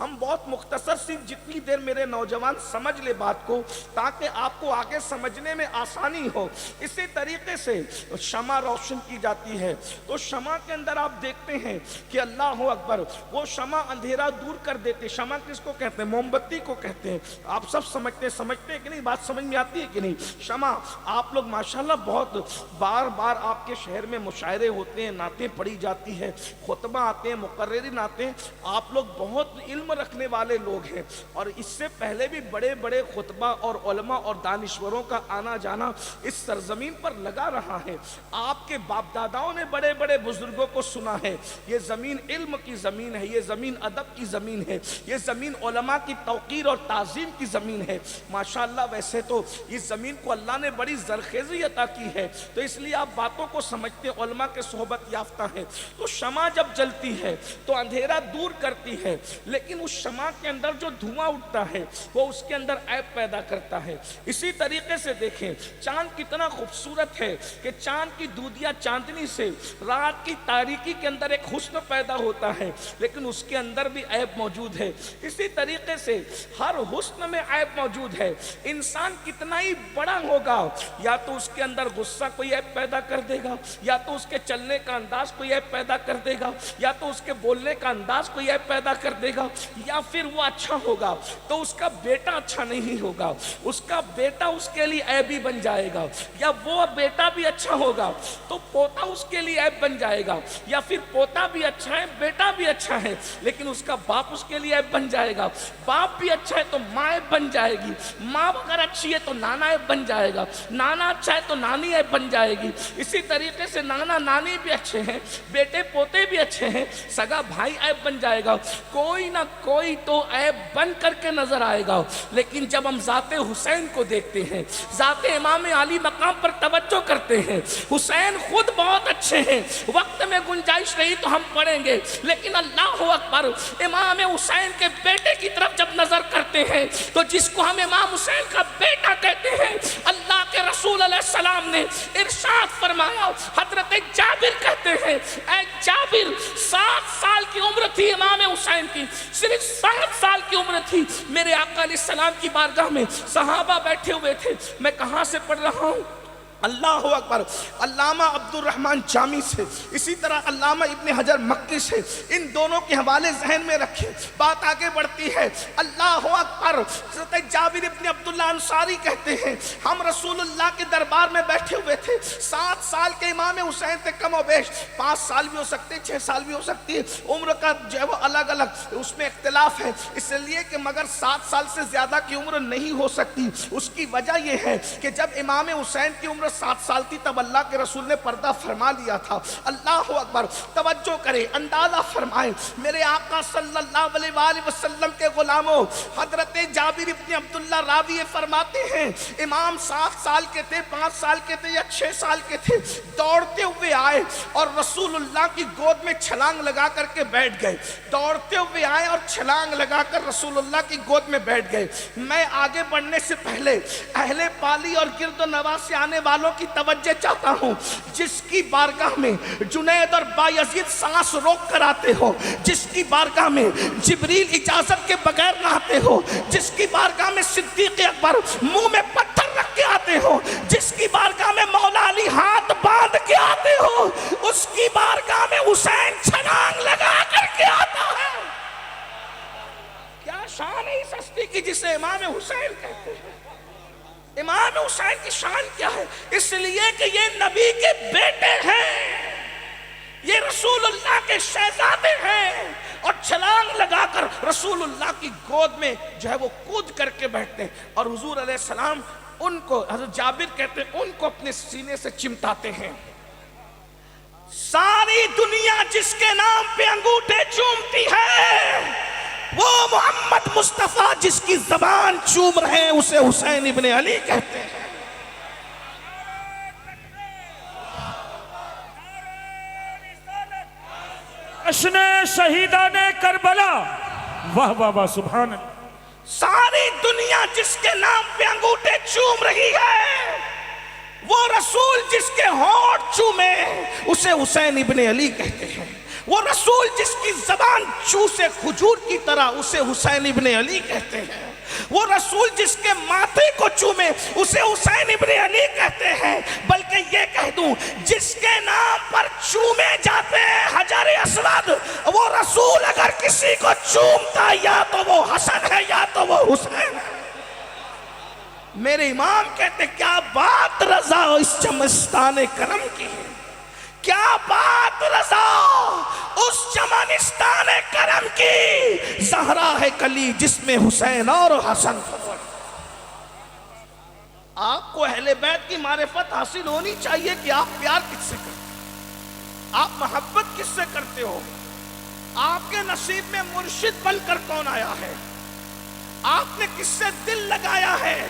ہم بہت مختصر سی جتنی دیر میرے نوجوان سمجھ لے بات کو تاکہ آپ کو آگے سمجھنے میں آسانی ہو. اسی طریقے سے شمع روشن کی جاتی ہے تو شمع کے اندر آپ دیکھتے ہیں کہ اللہ اکبر وہ شمع اندھیرا دور کر دیتے. شمع کس کو کہتے ہیں؟ موم بتی کو کہتے ہیں. آپ سب سمجھتے ہیں کہ نہیں؟ بات سمجھ میں آتی ہے کہ نہیں؟ شمع آپ لوگ ماشاءاللہ بہت بار بار آپ کے شہر میں مشاعرے ہوتے ہیں، نعتیں پڑھی جاتی ہے، خطبہ آتے ہیں، مقررین آتے ہیں. آپ لوگ بہت علم رکھنے والے لوگ ہیں اور اس سے پہلے بھی بڑے بڑے خطبہ اور علماء اور دانشوروں کا آنا جانا اس سرزمین پر لگا رہا ہے. آپ کے باپ داداؤں نے بڑے بڑے بزرگوں کو سنا ہے. یہ زمین علم کی زمین ہے، یہ زمین ادب کی زمین ہے، یہ زمین علماء کی توقیر اور تعظیم کی زمین ہے. ماشاءاللہ ویسے تو اس زمین کو اللہ نے بڑی زرخیزی عطا کی ہے تو اس لیے آپ باتوں کو سمجھتے ہیں، علماء کے صحبت یافتہ ہیں. تو شمع جب جلتی ہے تو اندھیرا دور کرتی ہے، لیکن اس شمع کے اندر جو دھواں اٹھتا ہے وہ اس کے اندر عیب پیدا کرتا ہے. اسی طریقے سے دیکھیں چاند کتنا خوبصورت ہے کہ چاند کی دودیا چاندنی سے رات کی تاریکی کے اندر ایک حسن پیدا ہوتا ہے، لیکن اس کے اندر بھی عیب موجود ہے. اسی طریقے سے ہر حسن میں عیب موجود ہے. انسان کتنا ہی بڑا ہوگا یا تو اس کے اندر غصہ کوئی عیب پیدا کر دے گا، یا تو اس کے چلنے کا انداز کوئی عیب پیدا کر دے گا، یا تو اس کے بولنے کا انداز کوئی عیب پیدا کر دے گا. یا پھر وہ اچھا ہوگا تو اس کا بیٹا اچھا نہیں ہوگا، اس کا بیٹا اس کے لیے عیبی بن جائے گا. یا وہ بیٹا بھی اچھا ہوگا تو پوتا اس کے لیے عیب بن جائے گا. یا پھر پوتا بھی اچھا ہے، بیٹا بھی اچھا ہے، لیکن اس کا باپ اس کے لیے عیب بن جائے گا. باپ بھی اچھا ہے تو ماں عیب بن جائے گی، ماں اگر اچھی ہے تو نانا عیب بن جائے گا، نانا اچھا ہے تو نانی عیب بن جائے گی. اسی طریقے سے نانا نانی بھی اچھے ہیں، بیٹے پوتے بھی اچھے ہیں، سگا بھائی عیب بن جائے گا. کوئی نہ کوئی تو عیب بن کر کے نظر آئے گا. لیکن جب ہم ذات حسین کو دیکھتے ہیں، ذات امام علی مقام پر توجہ کرتے ہیں، حسین خود بہت اچھے ہیں. وقت میں گنجائش رہی تو ہم پڑھیں گے، لیکن اللہ اکبر امام حسین کے بیٹے کی طرف جب نظر کرتے ہیں تو جس کو ہم امام حسین کا بیٹا کہتے ہیں، اللہ کے رسول علیہ السلام نے ارشاد فرمایا. حضرت جابر کہتے ہیں اے جابر 7 سال کی عمر تھی امام حسین کی، صرف 7 سال کی عمر تھی. میرے آقا علیہ السلام کی بارگاہ میں صحابہ بیٹھے ہوئے تھے. میں کہاں سے پڑھ رہا ہوں؟ اللہ اکبر علامہ عبد الرحمن جامی سے، اسی طرح علامہ ابن حجر مکی سے. ان دونوں کے حوالے ذہن میں رکھیں. بات آگے بڑھتی ہے. اللہ اکبر حضرت جابر ابن عبداللہ انصاری کہتے ہیں ہم رسول اللہ کے دربار میں بیٹھے ہوئے تھے. 7 سال کے امام حسین تھے، کم و بیش 5 سال بھی ہو سکتے، 6 سال بھی ہو سکتی ہے. عمر کا جو ہے وہ الگ الگ اس میں اختلاف ہے، اس لیے کہ مگر 7 سال سے زیادہ کی عمر نہیں ہو سکتی. اس کی وجہ یہ ہے کہ جب امام حسین کی عمر 7 سال تھی تب اللہ کے رسول نے پردہ فرما لیا تھا. اللہ اکبر توجہ کریں، اندازہ فرمائیں. میرے آقا صلی اللہ علیہ وآلہ وسلم کے غلاموں، حضرت جابر ابن عبداللہ راوی فرماتے ہیں امام 7 سال کے تھے، 5 سال کے تھے یا 6 سال کے تھے، دوڑتے ہوئے آئے اور رسول اللہ کی گود میں چھلانگ لگا کر کے بیٹھ گئے. دوڑتے ہوئے آئے اور چھلانگ لگا کر رسول اللہ کی گود میں بیٹھ گئے. میں آگے بڑھنے سے پہلے اہل پالی اور گرد و نواح سے آنے والوں کی توجہ چاہتا ہوں. جس کی بارگاہ میں جنید اور بایزید سانس روک کر آتے ہو، جس کی بارگاہ میں جبریل اجازت کے بغیر نہ آتے ہو، جس کی بارگاہ میں صدیق اکبر منہ میں پتھر رکھ کے آتے ہو، جس کی بارگاہ میں مولا علی ہاتھ باندھ کے آتے ہو، اس کی بارگاہ میں حسین چھلانگ لگا کر کے آتا ہے. کیا شان ہے اس ہستی کی جسے امام حسین کہتے ہیں؟ امام حسین کی شان کیا ہے؟ اس لیے کہ یہ نبی کے بیٹے ہیں، یہ رسول اللہ کے شہزادے ہیں، اور چھلانگ لگا کر رسول اللہ کی گود میں جو ہے وہ کود کر کے بیٹھتے ہیں. اور حضور علیہ السلام ان کو، حضرت جابر کہتے ہیں، ان کو اپنے سینے سے چمٹاتے ہیں. ساری دنیا جس کے نام پہ انگوٹھے چومتی ہے وہ محمد مصطفیٰ جس کی زبان چوم رہے ہیں اسے حسین ابن علی کہتے ہیں. جشن شہیدان کربلا، واہ واہ واہ سبحان اللہ. ساری دنیا جس کے نام پہ انگوٹھے چوم رہی ہے وہ رسول جس کے ہونٹ چومے اسے حسین ابن علی کہتے ہیں. وہ رسول جس کی زبان چوسے کھجور کی طرح، اسے حسین ابن علی کہتے ہیں۔ وہ رسول جس کے ماتھے کو چومے، اسے حسین ابن علی کہتے ہیں۔ بلکہ یہ کہہ دوں، جس کے نام پر چومے جاتے ہیں حجر اسود، وہ رسول اگر کسی کو چومتا یا تو وہ حسن ہے یا تو وہ حسین ہے۔ میرے امام کہتے ہیں کیا بات رضا اس چمنستان کرم کی ہے، کیا بات رضا اس چمنستان کرم کی، زہرا ہے کلی جس میں حسین اور حسن۔ آپ کو اہل بیت کی معرفت حاصل ہونی چاہیے کہ آپ پیار کس سے کرتے ہیں، آپ محبت کس سے کرتے ہو، آپ کے نصیب میں مرشد بن کر کون آیا ہے، آپ نے کس سے دل لگایا ہے،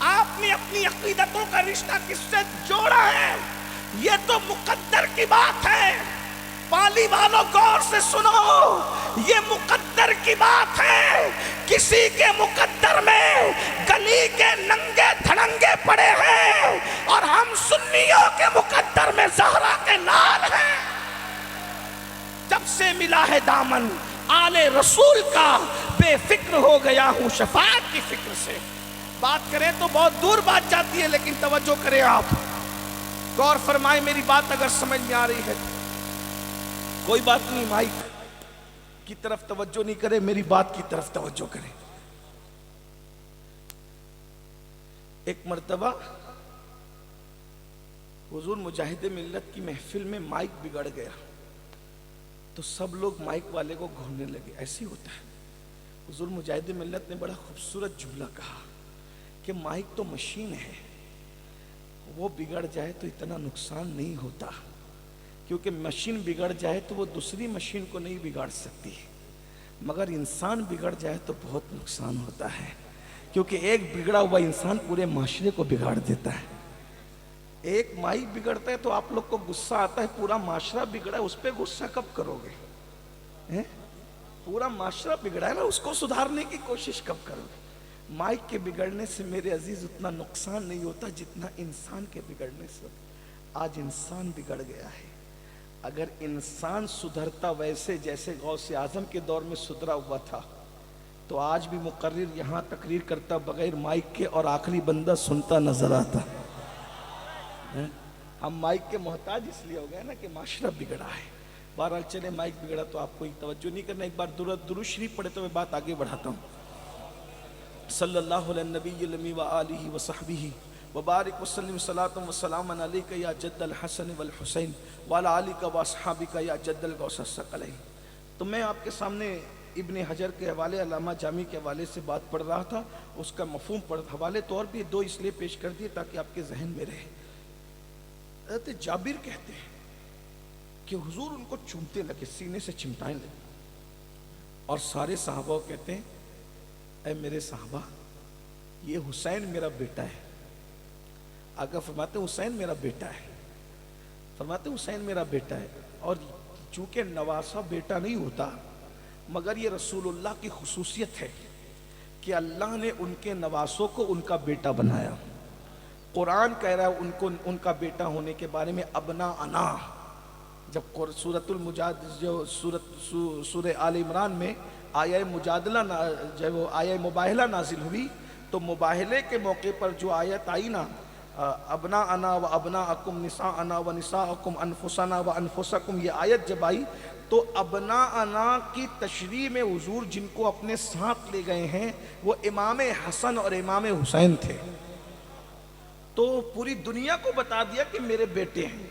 آپ نے اپنی عقیدتوں کا رشتہ کس سے جوڑا ہے۔ یہ تو مقدر کی بات ہے، پالی والوں غور سے سنو، یہ مقدر کی بات ہے۔ کسی کے مقدر میں گلی کے ننگے دھڑنگے پڑے ہیں، اور ہم سنیوں کے مقدر میں زہرا کے لال ہیں۔ جب سے ملا ہے دامن آل رسول کا، بے فکر ہو گیا ہوں شفاعت کی فکر سے۔ بات کریں تو بہت دور بات جاتی ہے، لیکن توجہ کریں، آپ غور فرمائیں، میری بات اگر سمجھ میں آ رہی ہے کوئی بات نہیں، مائک کی طرف توجہ نہیں کرے، میری بات کی طرف توجہ کریں۔ ایک مرتبہ حضور مجاہد ملت کی محفل میں مائک بگڑ گیا تو سب لوگ مائک والے کو گھورنے لگے۔ ایسی ہوتا ہے۔ حضور مجاہد ملت نے بڑا خوبصورت جملہ کہا کہ مائک تو مشین ہے، وہ بگڑ جائے تو اتنا نقصان نہیں ہوتا، کیونکہ مشین بگڑ جائے تو وہ دوسری مشین کو نہیں بگاڑ سکتی، مگر انسان بگڑ جائے تو بہت نقصان ہوتا ہے، کیونکہ ایک بگڑا ہوا انسان پورے معاشرے کو بگاڑ دیتا ہے۔ ایک مائک بگڑتا ہے تو آپ لوگ کو غصہ آتا ہے، پورا معاشرہ بگڑا ہے، اس پہ غصہ کب کرو گے؟ پورا معاشرہ بگڑا ہے نا، اس کو سدھارنے کی کوشش کب کرو گے؟ مائک کے بگڑنے سے میرے عزیز اتنا نقصان نہیں ہوتا جتنا انسان کے بگڑنے سے۔ آج انسان بگڑ گیا ہے، اگر انسان سدھرتا ویسے جیسے غوث اعظم کے دور میں سدھرا ہوا تھا تو آج بھی مقرر یہاں تقریر کرتا بغیر مائک کے اور آخری بندہ سنتا نظر آتا۔ ہم مائک کے محتاج اس لیے ہو گئے نا کہ معاشرہ بگڑا ہے۔ بہرحال چلے، مائک بگڑا تو آپ کوئی توجہ نہیں کرنا، ایک بار درود شریف پڑھے تو میں بات آگے بڑھاتا ہوں۔ صلی اللہ علیہ نبی المی وآلہ وصحبہ وبارک وسلم صلاۃ وسلام علیک یا جد الحسن والحسین وعلی آلک واصحابک یا جد الغوث الثقلین۔ تو میں آپ کے سامنے ابن حجر کے حوالے، علامہ جامی کے حوالے سے بات پڑھ رہا تھا، اس کا مفہوم پڑھ، حوالے طور بھی دو اس لیے پیش کر دیے تاکہ آپ کے ذہن میں رہے۔ حضرت جابر کہتے ہیں کہ حضور ان کو چومتے لگے، سینے سے چمٹائیں لگے، اور سارے صحابہ کہتے ہیں اے میرے صحابہ، یہ حسین میرا بیٹا ہے۔ آقا فرماتے ہیں حسین میرا بیٹا ہے، فرماتے ہیں حسین میرا بیٹا ہے، اور چونکہ نواسا بیٹا نہیں ہوتا، مگر یہ رسول اللہ کی خصوصیت ہے کہ اللہ نے ان کے نواسوں کو ان کا بیٹا بنایا۔ قرآن کہہ رہا ہے ان کا بیٹا ہونے کے بارے میں، ابنا انا۔ جب سورۃ المجادلہ، جو سورہ آل عمران میں آیہ مجادلہ جب وہ آیہ مباہلہ نازل ہوئی تو مباہلے کے موقع پر جو آیت آئی نا، ابنا انا و ابنا اکم نساء انا و نساء اکم انفسنا و انفسکم، یہ آیت جب آئی تو ابنا انا کی تشریح میں حضور جن کو اپنے ساتھ لے گئے ہیں وہ امام حسن اور امام حسین تھے، تو پوری دنیا کو بتا دیا کہ میرے بیٹے ہیں،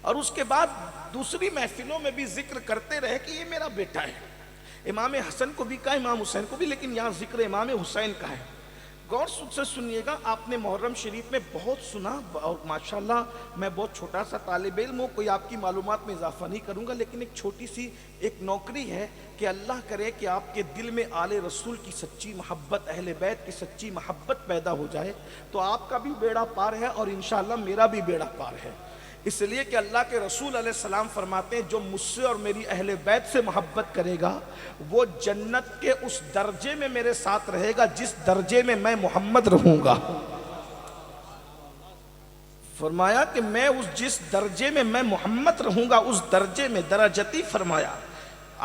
اور اس کے بعد دوسری محفلوں میں بھی ذکر کرتے رہے کہ یہ میرا بیٹا ہے۔ امام حسن کو بھی کہا، امام حسین کو بھی، لیکن یہاں ذکر امام حسین کا ہے۔ غور سے سنیے گا، آپ نے محرم شریف میں بہت سنا، اور ماشاءاللہ میں بہت چھوٹا سا طالب علم ہوں، کوئی آپ کی معلومات میں اضافہ نہیں کروں گا، لیکن ایک چھوٹی سی ایک نوکری ہے کہ اللہ کرے کہ آپ کے دل میں آل رسول کی سچی محبت، اہل بیت کی سچی محبت پیدا ہو جائے تو آپ کا بھی بیڑا پار ہے، اور انشاءاللہ میرا بھی بیڑا پار ہے۔ اس لیے کہ اللہ کے رسول علیہ السلام فرماتے ہیں جو مجھ سے اور میری اہل بیت سے محبت کرے گا وہ جنت کے اس درجے میں میرے ساتھ رہے گا جس درجے میں میں محمد رہوں گا۔ فرمایا کہ میں جس درجے میں میں محمد رہوں گا اس درجے میں درجتی فرمایا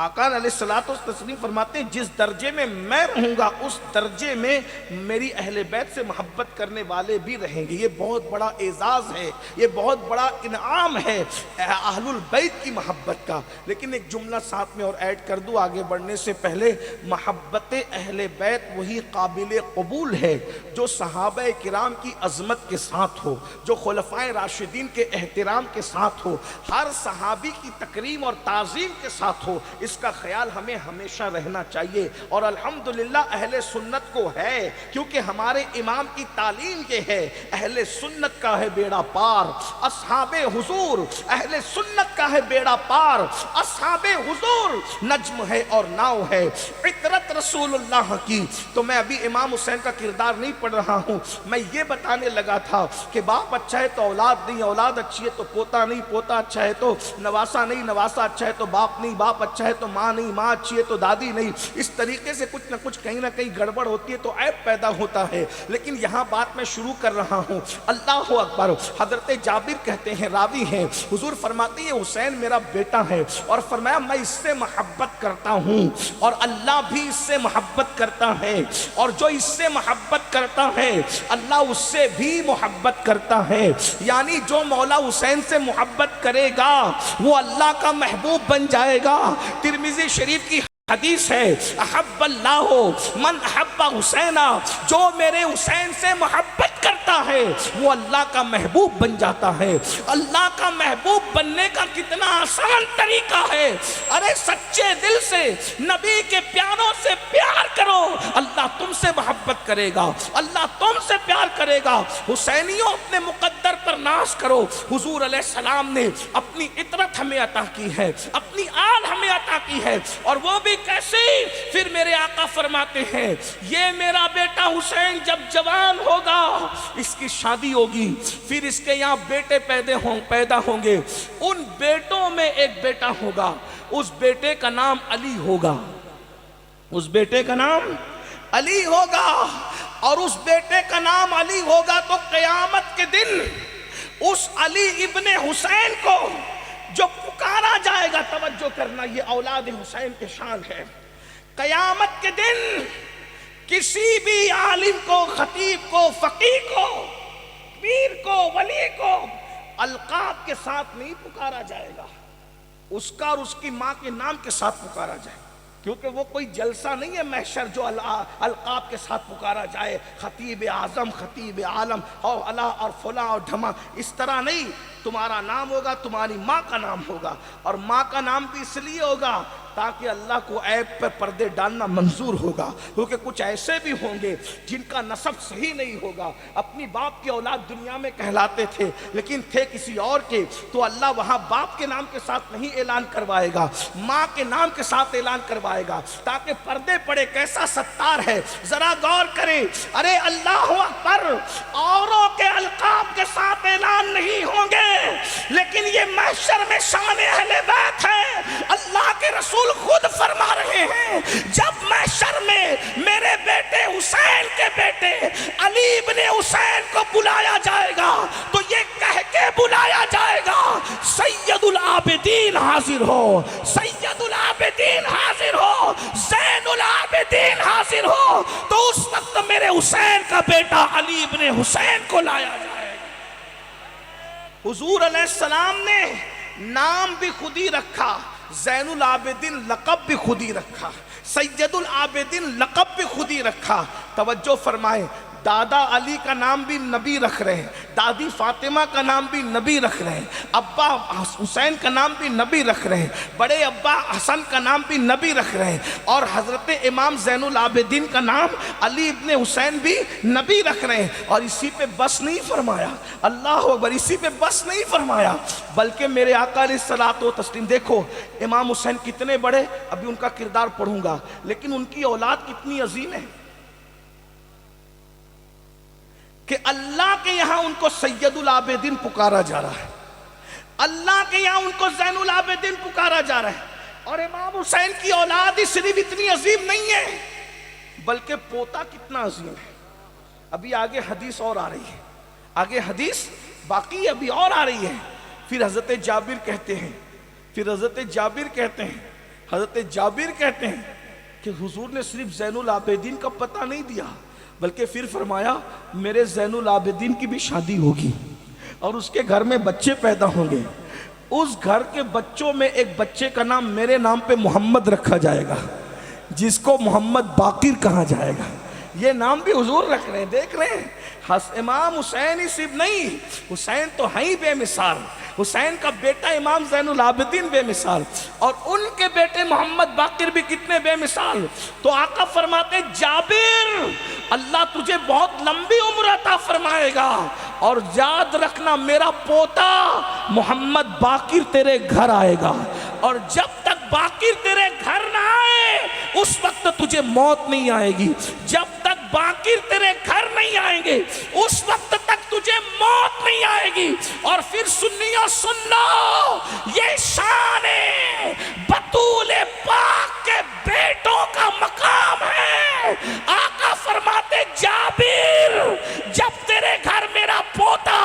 آقا علیہ الصلوۃ والتسلیم فرماتے ہیں جس درجے میں میں رہوں گا اس درجے میں میری اہل بیت سے محبت کرنے والے بھی رہیں گے. یہ بہت بڑا اعزاز ہے, یہ بہت بڑا انعام ہے اہل البیت کی محبت کا. لیکن ایک جملہ ساتھ میں اور ایڈ کر دوں آگے بڑھنے سے پہلے, محبت اہل بیت وہی قابل قبول ہے جو صحابہ کرام کی عظمت کے ساتھ ہو, جو خلفائے راشدین کے احترام کے ساتھ ہو, ہر صحابی کی تکریم اور تعظیم کے ساتھ ہو. اس کا خیال ہمیں ہمیشہ رہنا چاہیے. اور الحمدللہ اہل سنت کو ہے, کیونکہ ہمارے امام کی تعلیم یہ ہے اہل سنت کا ہے بیڑا پار, اصحاب حضور اہل سنت کا ہے بیڑا پار, اصحاب حضور نجم ہے اور ناؤ ہے, فطرت رسول اللہ کی. تو میں ابھی امام حسین کا کردار نہیں پڑھ رہا ہوں, میں یہ بتانے لگا تھا کہ باپ اچھا ہے تو اولاد نہیں, اولاد اچھی ہے تو پوتا نہیں, پوتا اچھا ہے تو نواسا نہیں, نواسا اچھا ہے تو باپ نہیں, باپ اچھا ہے تو ماں نہیں, ماں اچھی ہے تو دادی نہیں. اس طریقے سے کچھ نہ کچھ کہیں نہ کہیں گڑبڑ ہوتی ہے تو عیب پیدا ہوتا ہے. لیکن یہاں بات میں شروع کر رہا ہوں. اللہ اکبر. حضرت جابر کہتے ہیں, راوی ہیں, حضور فرماتے ہیں حسین میرا بیٹا ہے, اور فرمایا میں اس سے محبت کرتا ہوں اور اللہ بھی اس سے محبت کرتا ہے, اور جو اس سے محبت کرتا ہے اللہ اس سے بھی محبت کرتا ہے. یعنی جو مولا حسین سے محبت کرے گا وہ اللہ کا محبوب بن جائے گا. ترمذی شریف کی حدیث ہے, احب اللہ من احب حسینہ, جو میرے حسین سے محبت کرتا ہے وہ اللہ کا محبوب بن جاتا ہے. اللہ کا محبوب بننے کا کتنا آسان طریقہ ہے. ارے سچے دل سے نبی کے پیاروں سے پیار کرو, اللہ تم سے محبت کرے گا, اللہ تم سے پیار کرے گا. حسینیوں اپنے مقدر پر ناز کرو. حضور علیہ السلام نے اپنی عطرت ہمیں عطا کی ہے, اپنی آل ہمیں عطا کی ہے, اور وہ بھی کیسے؟ پھر میرے آقا فرماتے ہیں یہ میرا بیٹا حسین جب جوان ہوگا اس کی شادی ہوگی, پھر اس کے یہاں بیٹے پیدا ہوں گے. ان بیٹوں میں ایک بیٹا ہوگا, اس بیٹے کا نام علی ہوگا, اس بیٹے کا نام علی ہوگا, اور اس بیٹے کا نام علی ہوگا تو قیامت کے دن اس علی ابن حسین کو جو پکارا جائے گا, توجہ کرنا یہ اولاد حسین کے شان ہے, قیامت کے دن کسی بھی عالم کو, خطیب کو, فقیہ کو, پیر کو, ولی کو القاب کے ساتھ نہیں پکارا جائے گا, اس کا اور اس کی ماں کے نام کے ساتھ پکارا جائے گا. کیونکہ وہ کوئی جلسہ نہیں ہے محشر جو القاب کے ساتھ پکارا جائے, خطیب اعظم, خطیب عالم اور اللہ اور فلاں اور ڈھما, اس طرح نہیں. تمہارا نام ہوگا, تمہاری ماں کا نام ہوگا, اور ماں کا نام بھی اس لیے ہوگا تاکہ اللہ کو عیب پر پردے ڈالنا منظور ہوگا. کیونکہ کچھ ایسے بھی ہوں گے جن کا نسب صحیح نہیں ہوگا, اپنی باپ کی اولاد دنیا میں کہلاتے تھے لیکن تھے کسی اور کے, تو اللہ وہاں باپ کے نام کے ساتھ نہیں اعلان کروائے گا, ماں کے نام کے ساتھ اعلان کروائے گا تاکہ پردے پڑے. کیسا ستار ہے, ذرا غور کریں. ارے اللہ اکبر, اوروں کے القاب کے ساتھ اعلان نہیں ہوں گے, لیکن یہ محشر میں شان اہل بیت ہے. اللہ کے رسول خود فرما رہے ہیں جب محشر میں میرے بیٹے حسین کے بیٹے علی ابن حسین کو بلایا جائے گا تو یہ کہہ کے بلایا جائے گا سید العابدین حاضر ہو, سید العابدین حاضر ہو, زین العابدین حاضر ہو. تو اس وقت میرے حسین کا بیٹا علی ابن حسین کو لایا جائے گا. حضور علیہ السلام نے نام بھی خود ہی رکھا, زین العابدین لقب بھی خود ہی رکھا, سید العابدین لقب بھی خود ہی رکھا. توجہ فرمائیں, دادا علی کا نام بھی نبی رکھ رہے ہیں, دادی فاطمہ کا نام بھی نبی رکھ رہے ہیں, ابا حسین کا نام بھی نبی رکھ رہے ہیں, بڑے ابا حسن کا نام بھی نبی رکھ رہے ہیں, اور حضرت امام زین العابدین کا نام علی ابن حسین بھی نبی رکھ رہے ہیں. اور اسی پہ بس نہیں فرمایا, اللہ اکبر, اسی پہ بس نہیں فرمایا بلکہ میرے آقا علیہ الصلوۃ والتسلیم, دیکھو امام حسین کتنے بڑے, ابھی ان کا کردار پڑھوں گا, لیکن ان کی اولاد کتنی عظیم ہے کہ اللہ کے یہاں ان کو سید العابدین پکارا جا رہا ہے, اللہ کے یہاں ان کو زین العابدین پکارا جا رہا ہے. اور امام حسین کی اولاد ہی صرف اتنی عظیم نہیں ہے بلکہ پوتا کتنا عظیم ہے. ابھی آگے حدیث اور آ رہی ہے, آگے حدیث باقی ابھی اور آ رہی ہے. پھر حضرت جابر کہتے ہیں کہ حضور نے صرف زین العابدین کا پتہ نہیں دیا، بلکہ پھر فرمایا میرے زین العابدین کی بھی شادی ہوگی اور اس کے گھر میں بچے پیدا ہوں گے. اس گھر کے بچوں میں ایک بچے کا نام میرے نام پہ محمد رکھا جائے گا، جس کو محمد باقر کہا جائے گا. یہ نام بھی حضور رکھ رہے ہیں. دیکھ رہے ہیں امام حسین ہی صرف نہیں، حسین تو ہیں ہی بے مثال. حسین کا بیٹا امام زین العابدین بے مثال، اور ان کے بیٹے محمد باقر بھی کتنے بے مثال. تو آقا فرماتے جابر اللہ تجھے بہت لمبی عمر عطا فرمائے گا، اور یاد رکھنا میرا پوتا محمد باقر تیرے گھر آئے گا، اور جب تک باقر تیرے گھر نہ آئے اس وقت تجھے موت نہیں آئے گی. جب تک باقر تیرے گھر نہیں آئیں گے اس وقت تک تجھے موت نہیں آئے گی. اور پھر سنیو سن لو، یہ شان بطول پاک کے بیٹوں کا مقام ہے. آقا فرماتے جابر جب تیرے گھر میرا پوتا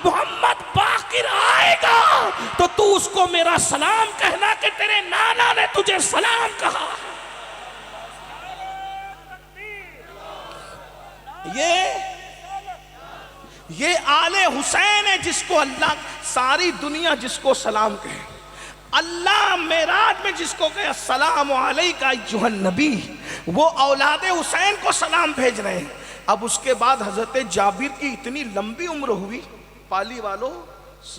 محمد باقر آئے گا تو تو اس کو میرا سلام کہنا کہ تیرے نانا نے تجھے سلام کہا. یہ آل حسین ہے جس کو اللہ، ساری دنیا جس کو سلام کہے. اللہ معراج میں جس کو کہے السلام علیکہ ایھا النبی، وہ اولاد حسین کو سلام بھیج رہے ہیں. اب اس کے بعد حضرت جابر کی اتنی لمبی عمر ہوئی، پالی والو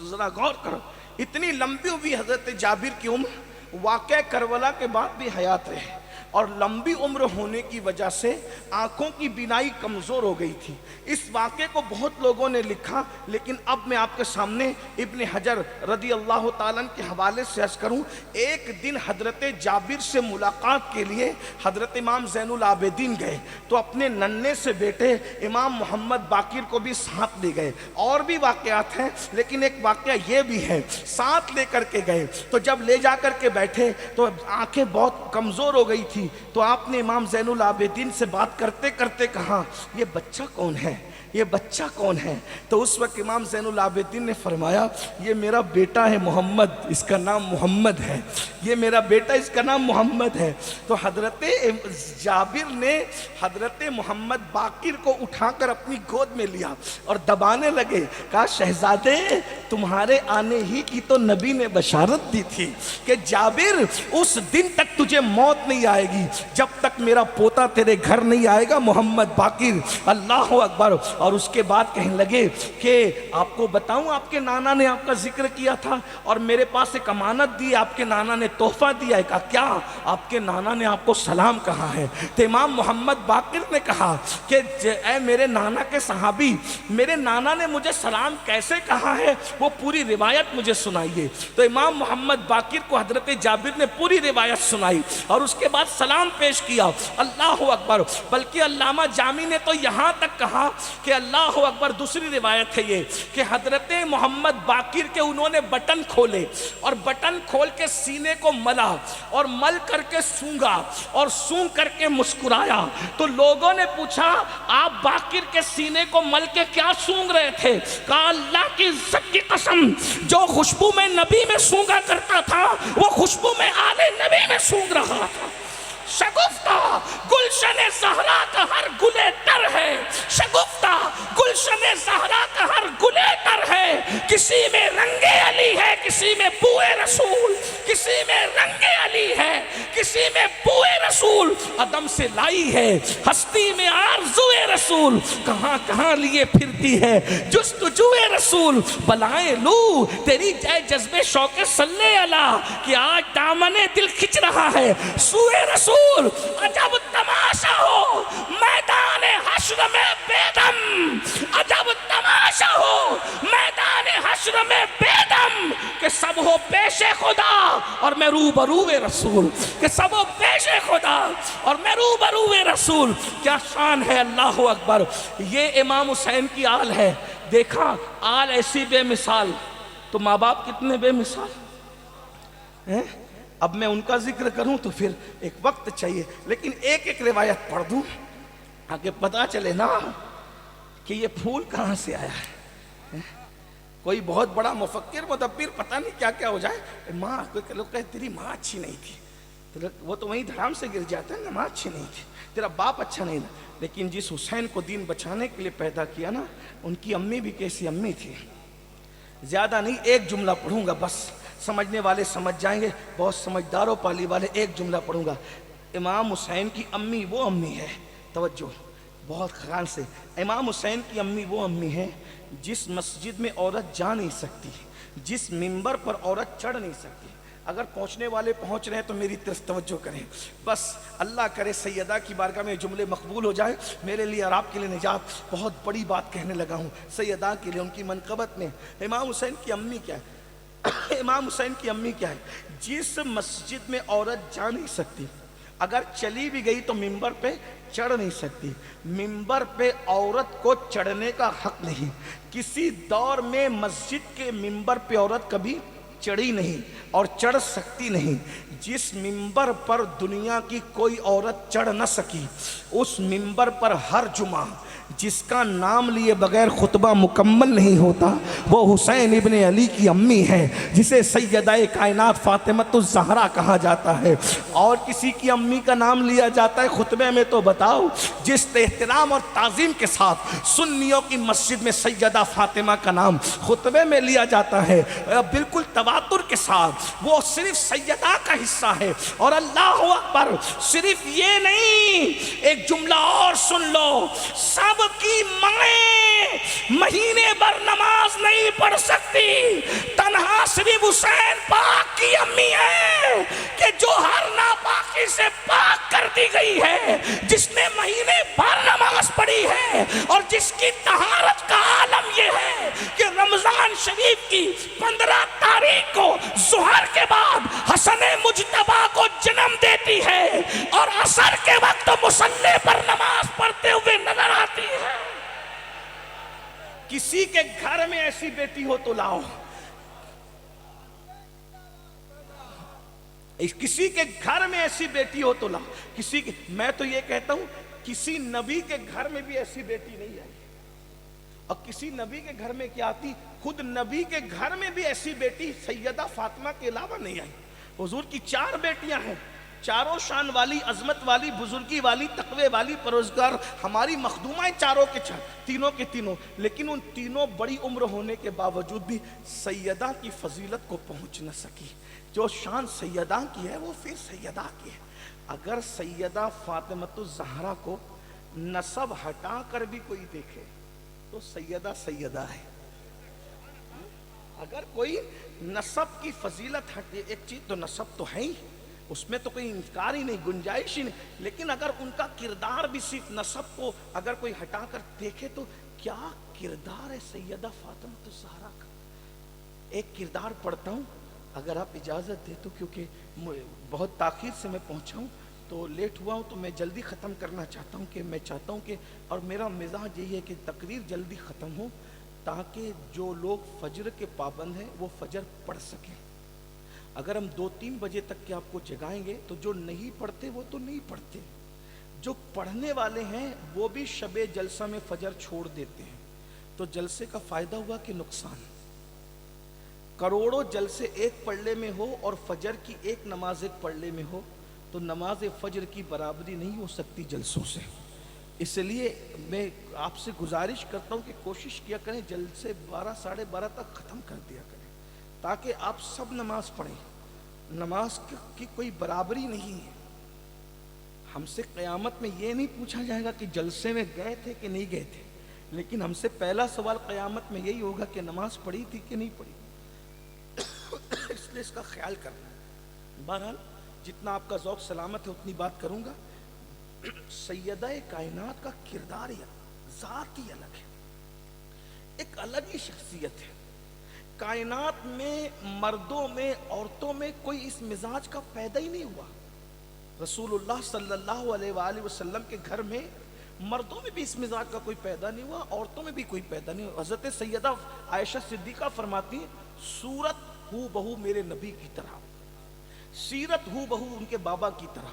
ذرا غور کرو، اتنی لمبی ہوئی حضرت جابر کی عمر، واقعہ کربلا کے بعد بھی حیات رہے. اور لمبی عمر ہونے کی وجہ سے آنکھوں کی بینائی کمزور ہو گئی تھی. اس واقعے کو بہت لوگوں نے لکھا، لیکن اب میں آپ کے سامنے ابن حجر رضی اللہ تعالیٰ کے حوالے سے عرض کروں. ایک دن حضرت جابر سے ملاقات کے لیے حضرت امام زین العابدین گئے تو اپنے ننھے سے بیٹے امام محمد باقر کو بھی ساتھ لے گئے. اور بھی واقعات ہیں لیکن ایک واقعہ یہ بھی ہے، ساتھ لے کر کے گئے تو جب لے جا کر کے بیٹھے تو آنکھیں بہت کمزور ہو گئی تھی. تو آپ نے امام زین العابدین سے بات کرتے کرتے کہا یہ بچہ کون ہے، یہ بچہ کون ہے؟ تو اس وقت امام زین العابدین نے فرمایا یہ میرا بیٹا ہے محمد، اس کا نام محمد ہے، یہ میرا بیٹا، اس کا نام محمد ہے. تو حضرت جابر نے حضرت محمد باقر کو اٹھا کر اپنی گود میں لیا اور دبانے لگے. کہا شہزادے تمہارے آنے ہی کی تو نبی نے بشارت دی تھی کہ جابر اس دن تک تجھے موت نہیں آئے گی جب تک میرا پوتا تیرے گھر نہیں آئے گا محمد باقر. اللہ اکبر. اور اس کے بعد کہنے لگے کہ آپ کو بتاؤں آپ کے نانا نے آپ کا ذکر کیا تھا اور میرے پاس ایک امانت دی، آپ کے نانا نے تحفہ دیا ہے. کہا کیا؟ آپ کے نانا نے آپ کو سلام کہا ہے. تو امام محمد باقر نے کہا کہ اے میرے نانا کے صحابی، میرے نانا نے مجھے سلام کیسے کہا ہے وہ پوری روایت مجھے سنائیے. تو امام محمد باقر کو حضرت جابر نے پوری روایت سنائی اور اس کے بعد سلام پیش کیا. اللہ اکبر. بلکہ علامہ جامی نے تو یہاں تک کہا کہ اللہ اکبر، دوسری روایت ہے یہ کہ حضرت محمد باقر کے انہوں نے بٹن کھولے اور بٹن کھول کے سینے کو ملا اور مل کر کے سونگا اور سونگ کر کے مسکرایا. تو لوگوں نے پوچھا آپ باقر کے سینے کو مل کے کیا سونگ رہے تھے؟ کہا اللہ کی عزت کی قسم جو خوشبو میں نبی میں سونگا کرتا تھا وہ خوشبو میں آل نبی میں سونگ رہا تھا. شگفتہ گلشن زہرا کا ہر گلے تر ہے، شگفتہ گلشن زہرا کا ہر گلے تر ہے. کسی میں رنگ علی ہے، کسی میں بوئے رسول، کسی میں رنگ علی ہے، کسی میں بوئے رسول. عدم سے لائی ہے ہستی میں آرزوئے رسول، کہاں کہاں لیے پھرتی ہے جستجوئے رسول. بلائیں لو تیری جائے جذبے شوق صلی اللہ کہ آج دامن دل کھچ رہا ہے سوئے رسول. عجب تماشا ہو میدان حشر میں بیدم، عجب تماشا ہو میدان حشر میں بیدم کہ سب ہو پیش خدا اور میں روبرو رسول، کہ سب ہو پیش خدا اور میں روبرو رسول. کیا شان ہے. اللہ اکبر. یہ امام حسین کی آل ہے. دیکھا آل ایسی بے مثال تو ماں باپ کتنے بے مثال ہیں. اب میں ان کا ذکر کروں تو پھر ایک وقت چاہیے، لیکن ایک ایک روایت پڑھ دوں تاکہ پتا چلے نا کہ یہ پھول کہاں سے آیا ہے. کوئی بہت بڑا مفکر مدبر پتہ نہیں کیا کیا ہو جائے، ماں کوئی لوگ کہے تیری ماں اچھی نہیں تھی، وہ تو وہیں دھڑام سے گر جاتا ہے نا، ماں اچھی نہیں تھی، تیرا باپ اچھا نہیں تھا. لیکن جس حسین کو دین بچانے کے لیے پیدا کیا نا، ان کی امی بھی کیسی امی تھی. زیادہ نہیں، ایک جملہ پڑھوں گا بس، سمجھنے والے سمجھ جائیں گے، بہت سمجھداروں پالی والے. ایک جملہ پڑھوں گا. امام حسین کی امی وہ امی ہے، توجہ بہت خیال سے، امام حسین کی امی وہ امی ہے جس مسجد میں عورت جا نہیں سکتی، جس منبر پر عورت چڑھ نہیں سکتی. اگر پہنچنے والے پہنچ رہے ہیں تو میری طرف توجہ کریں. بس اللہ کرے سیدہ کی بارگاہ میں جملے مقبول ہو جائیں. میرے لیے اور آپ کے لیے نجات. بہت بڑی بات کہنے لگا ہوں سیدہ کے لیے، ان کی منقبت میں. امام حسین کی امی کیا ہے؟ امام حسین کی امی کیا ہے؟ جس مسجد میں عورت جا نہیں سکتی، اگر چلی بھی گئی تو منبر پہ چڑھ نہیں سکتی. منبر پہ عورت کو چڑھنے کا حق نہیں. کسی دور میں مسجد کے منبر پہ عورت کبھی چڑھی نہیں اور چڑھ سکتی نہیں. جس منبر پر دنیا کی کوئی عورت چڑھ نہ سکی، اس منبر پر ہر جمعہ جس کا نام لیے بغیر خطبہ مکمل نہیں ہوتا، وہ حسین ابن علی کی امی ہے، جسے سیدہ کائنات فاطمۃ الزہرا کہا جاتا ہے. اور کسی کی امی کا نام لیا جاتا ہے خطبے میں تو بتاؤ. جس احترام اور تعظیم کے ساتھ سنیوں کی مسجد میں سیدہ فاطمہ کا نام خطبے میں لیا جاتا ہے، بالکل تواتر کے ساتھ، وہ صرف سیدہ کا حصہ ہے. اور اللہ اکبر، صرف یہ نہیں، ایک جملہ اور سن لو، سب کی مائیں مہینے بھر نماز نہیں پڑھ سکتی، تنہا صرف حسین پاک کی امی ہے کہ جو ہر ناپاکی سے پاک کر دی گئی ہے، جس نے مہینے بھر نماز پڑھی ہے، اور جس کی طہارت کا عالم یہ ہے کہ رمضان شریف کی 15 تاریخ کو ظہر کے بعد حسن مجتبی کو جنم دیتی ہے اور عصر کے وقت مصلی پر نماز پڑھتے ہوئے نظر آتی ہے. کسی کے گھر میں ایسی بیٹی ہو تو لاؤ، کسی کے گھر میں ایسی بیٹی ہو تو لاؤ. کسی کے، میں تو یہ کہتا ہوں کسی نبی کے گھر میں بھی ایسی بیٹی نہیں آئی، اور کسی نبی کے گھر میں کیا آتی، خود نبی کے گھر میں بھی ایسی بیٹی سیدہ فاطمہ کے علاوہ نہیں آئی. حضور کی 4 بیٹیاں ہیں، چاروں شان والی، عظمت والی، بزرگی والی، تقوی والی، پروردگار ہماری مخدومہ ہیں چاروں کے تینوں کے تینوں. لیکن ان تینوں بڑی عمر ہونے کے باوجود بھی سیدہ کی فضیلت کو پہنچ نہ سکی. جو شان سیدہ کی ہے وہ پھر سیدہ کی ہے. اگر سیدہ فاطمۃ الزہرا کو نسب ہٹا کر بھی کوئی دیکھے تو سیدہ سیدہ ہے. اگر کوئی نسب کی فضیلت ہٹے، ایک چیز تو نسب تو ہے ہی، اس میں تو کوئی انکار ہی نہیں، گنجائش ہی نہیں، لیکن اگر ان کا کردار بھی صرف نسب کو اگر کوئی ہٹا کر دیکھے تو کیا کردار ہے سیدہ فاطمہ الزہرا کا. ایک کردار پڑھتا ہوں اگر آپ اجازت دے تو، کیونکہ بہت تاخیر سے میں پہنچا ہوں تو لیٹ ہوا ہوں، تو میں جلدی ختم کرنا چاہتا ہوں کہ میں چاہتا ہوں کہ، اور میرا مزاج یہی ہے کہ تقریر جلدی ختم ہو تاکہ جو لوگ فجر کے پابند ہیں وہ فجر پڑھ سکیں. اگر ہم 2-3 بجے تک کے آپ کو جگائیں گے تو جو نہیں پڑھتے وہ تو نہیں پڑھتے، جو پڑھنے والے ہیں وہ بھی شب جلسہ میں فجر چھوڑ دیتے ہیں. تو جلسے کا فائدہ ہوا کہ نقصان؟ کروڑوں جلسے ایک پڑھنے میں ہو اور فجر کی ایک نماز ایک پڑھنے میں ہو تو نماز فجر کی برابری نہیں ہو سکتی جلسوں سے. اس لیے میں آپ سے گزارش کرتا ہوں کہ کوشش کیا کریں جلسے 12 ساڑھے 12 تک ختم کر دیا کریں تاکہ آپ سب نماز پڑھیں. نماز کی کوئی برابری نہیں ہے. ہم سے قیامت میں یہ نہیں پوچھا جائے گا کہ جلسے میں گئے تھے کہ نہیں گئے تھے، لیکن ہم سے پہلا سوال قیامت میں یہی ہوگا کہ نماز پڑھی تھی کہ نہیں پڑھی. اس لیے اس کا خیال کرنا ہے. بہرحال جتنا آپ کا ذوق سلامت ہے اتنی بات کروں گا. سیدہ کائنات کا کردار یا ذات ہی الگ ہے، ایک الگ ہی شخصیت ہے. کائنات میں مردوں میں عورتوں میں کوئی اس مزاج کا پیدا ہی نہیں ہوا. رسول اللہ صلی اللہ علیہ وآلہ وسلم کے گھر میں مردوں میں بھی اس مزاج کا کوئی پیدا نہیں ہوا، عورتوں میں بھی کوئی پیدا نہیں ہوا. حضرت سیدہ عائشہ صدیقہ فرماتی ہیں صورت ہو بہو میرے نبی کی طرح، سیرت ہو بہو ان کے بابا کی طرح،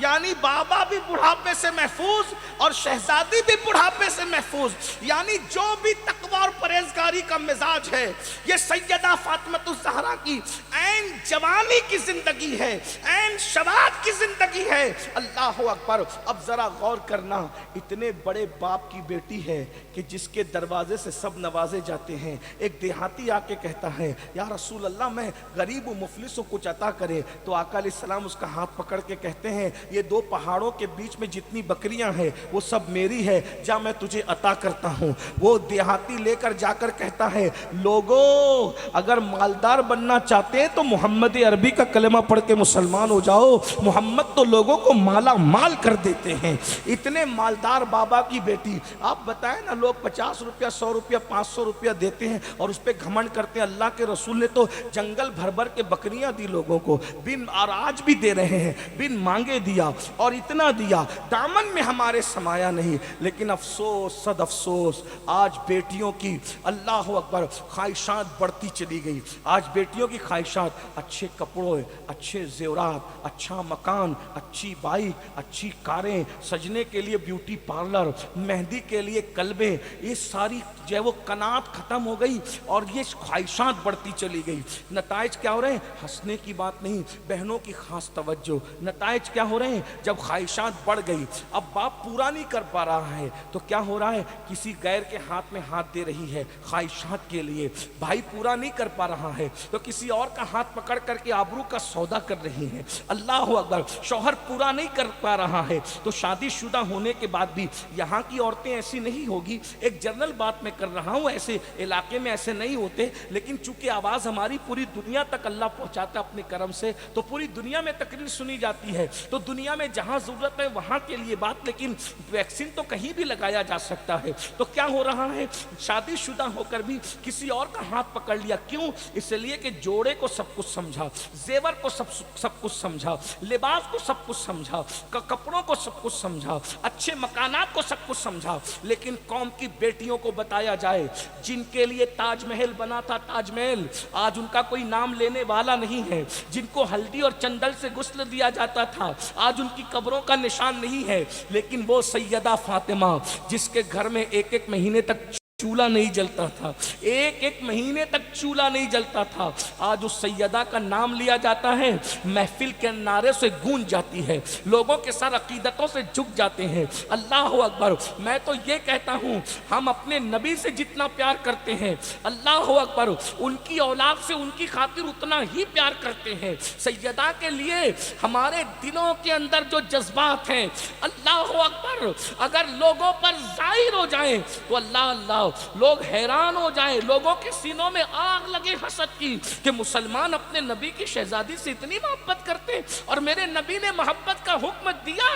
یعنی بابا بھی بڑھاپے سے محفوظ اور شہزادی بھی بڑھاپے سے محفوظ، یعنی جو بھی تقوی اور پرہیزگاری کا مزاج ہے یہ سیدہ فاطمۃ الزہرا کی عین جوانی کی زندگی ہے، عین شباب کی زندگی ہے۔ اللہ اکبر۔ اب ذرا غور کرنا، اتنے بڑے باپ کی بیٹی ہے کہ جس کے دروازے سے سب نوازے جاتے ہیں، ایک دیہاتی آ کے کہتا ہے یا رسول اللہ میں غریب و مفلس ہوں، کچھ عطا کرے، تو آقا علیہ السلام اس کا ہاتھ پکڑ کے کہتے ہیں یہ دو پہاڑوں کے بیچ میں جتنی بکریاں ہیں وہ سب میری ہے، جا میں تجھے عطا کرتا ہوں۔ وہ دیہاتی لے کر جا کر کہتا ہے لوگوں اگر مالدار بننا چاہتے ہیں تو محمد عربی کا کلمہ پڑھ کے مسلمان ہو جاؤ، محمد تو لوگوں کو مالا مال کر دیتے ہیں۔ اتنے مالدار بابا کی بیٹی، آپ بتائیں نا، لوگ 50 روپیہ 100 روپیہ 500 روپیہ دیتے ہیں اور اس پہ گھمنڈ کرتے ہیں۔ اللہ کے رسول نے تو جنگل بھر بھر کے بکریاں دی لوگوں کو، بن اور آج بھی دے رہے ہیں، بن مانگے دیا اور اتنا دیا، دامن میں ہمارے سمایا نہیں۔ لیکن افسوس صد افسوس، آج بیٹیوں کی اللہ اکبر خواہشات بڑھتی چلی گئی۔ آج بیٹیوں کی خواہشات اچھے کپڑوں، اچھے زیورات، اچھا مکان، اچھی بائک، اچھی کاریں، سجنے کے لیے بیوٹی پارلر، مہندی کے لیے کلبے، یہ ساری جو ہے وہ قناعت ختم ہو گئی اور یہ خواہشات بڑھتی چلی گئی۔ نتائج کیا ہو رہے ہیں؟ ہنسنے کی بات نہیں، بہنوں کی خاص توجہ۔ نتائج کیا ہو رہے ہیں؟ جب خواہشات بڑھ گئی، اب باپ پورا نہیں کر پا رہا ہے تو کیا ہو رہا ہے؟ کسی غیر کے ہاتھ میں ہاتھ دے رہی ہے خواہشات کے لیے۔ بھائی پورا نہیں کر پا رہا ہے تو کسی اور کا ہاتھ پکڑ کر کے آبرو کا سودا کر رہی ہے۔ اللہ اکبر۔ شوہر پورا نہیں کر پا رہا ہے تو شادی شدہ ہونے کے بعد بھی یہاں کی عورتیں ایسی نہیں ہوگی، ایک جنرل بات میں کر رہا ہوں، ایسے علاقے میں ایسے نہیں ہوتے، لیکن چونکہ آواز ہماری پوری دنیا تک اللہ پہنچاتا اپنے کرم سے تو پوری دنیا میں تقریر سنی جاتی ہے، تو دنیا میں جہاں ضرورت ہے وہاں کے لیے بات، لیکن ویکسین تو کہیں بھی لگایا جا سکتا ہے۔ تو کیا ہو رہا ہے؟ شادی شدہ ہو کر بھی کسی اور کا ہاتھ پکڑ لیا، کیوں؟ اس لیے کہ جوڑے کو سب کچھ سمجھا، زیور کو سب کچھ سمجھا، لباس کو سب کچھ سمجھا، کپڑوں کو سب کچھ سمجھا، اچھے مکانات کو سب کچھ سمجھا، لیکن قوم کی بیٹیوں کو بتایا جائے جن کے لیے تاج محل بنا تھا، تاج محل آج ان کا کوئی نام لینے والا نہیں ہے، جن کو ہلدی اور چندل سے غسل دیا جاتا تھا آج ان کی قبروں کا نشان نہیں ہے، لیکن وہ سیدہ فاطمہ جس کے گھر میں ایک ایک مہینے تک چولہا نہیں جلتا تھا، ایک ایک مہینے تک چولہا نہیں جلتا تھا، آج اس سیدہ کا نام لیا جاتا ہے، محفل کے نعرے سے گونج جاتی ہے، لوگوں کے سر عقیدتوں سے جھک جاتے ہیں۔ اللہ اکبر۔ میں تو یہ کہتا ہوں ہم اپنے نبی سے جتنا پیار کرتے ہیں، اللہ اکبر، ان کی اولاد سے ان کی خاطر اتنا ہی پیار کرتے ہیں۔ سیدہ کے لیے ہمارے دلوں کے اندر جو جذبات ہیں، اللہ اکبر، اگر لوگوں پر ظاہر ہو جائیں تو اللہ اللہ لوگ حیران ہو جائیں، لوگوں کے سینوں میں آگ لگے حسد کی کہ مسلمان اپنے نبی کی شہزادی سے اتنی محبت کرتے، اور میرے نبی نے محبت کا حکم دیا۔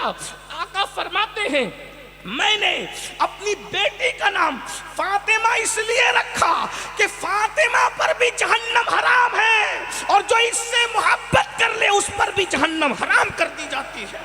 آقا فرماتے ہیں میں نے اپنی بیٹی کا نام فاطمہ اس لیے رکھا کہ فاطمہ پر بھی جہنم حرام ہے، اور جو اس سے محبت کر لے اس پر بھی جہنم حرام کر دی جاتی ہے۔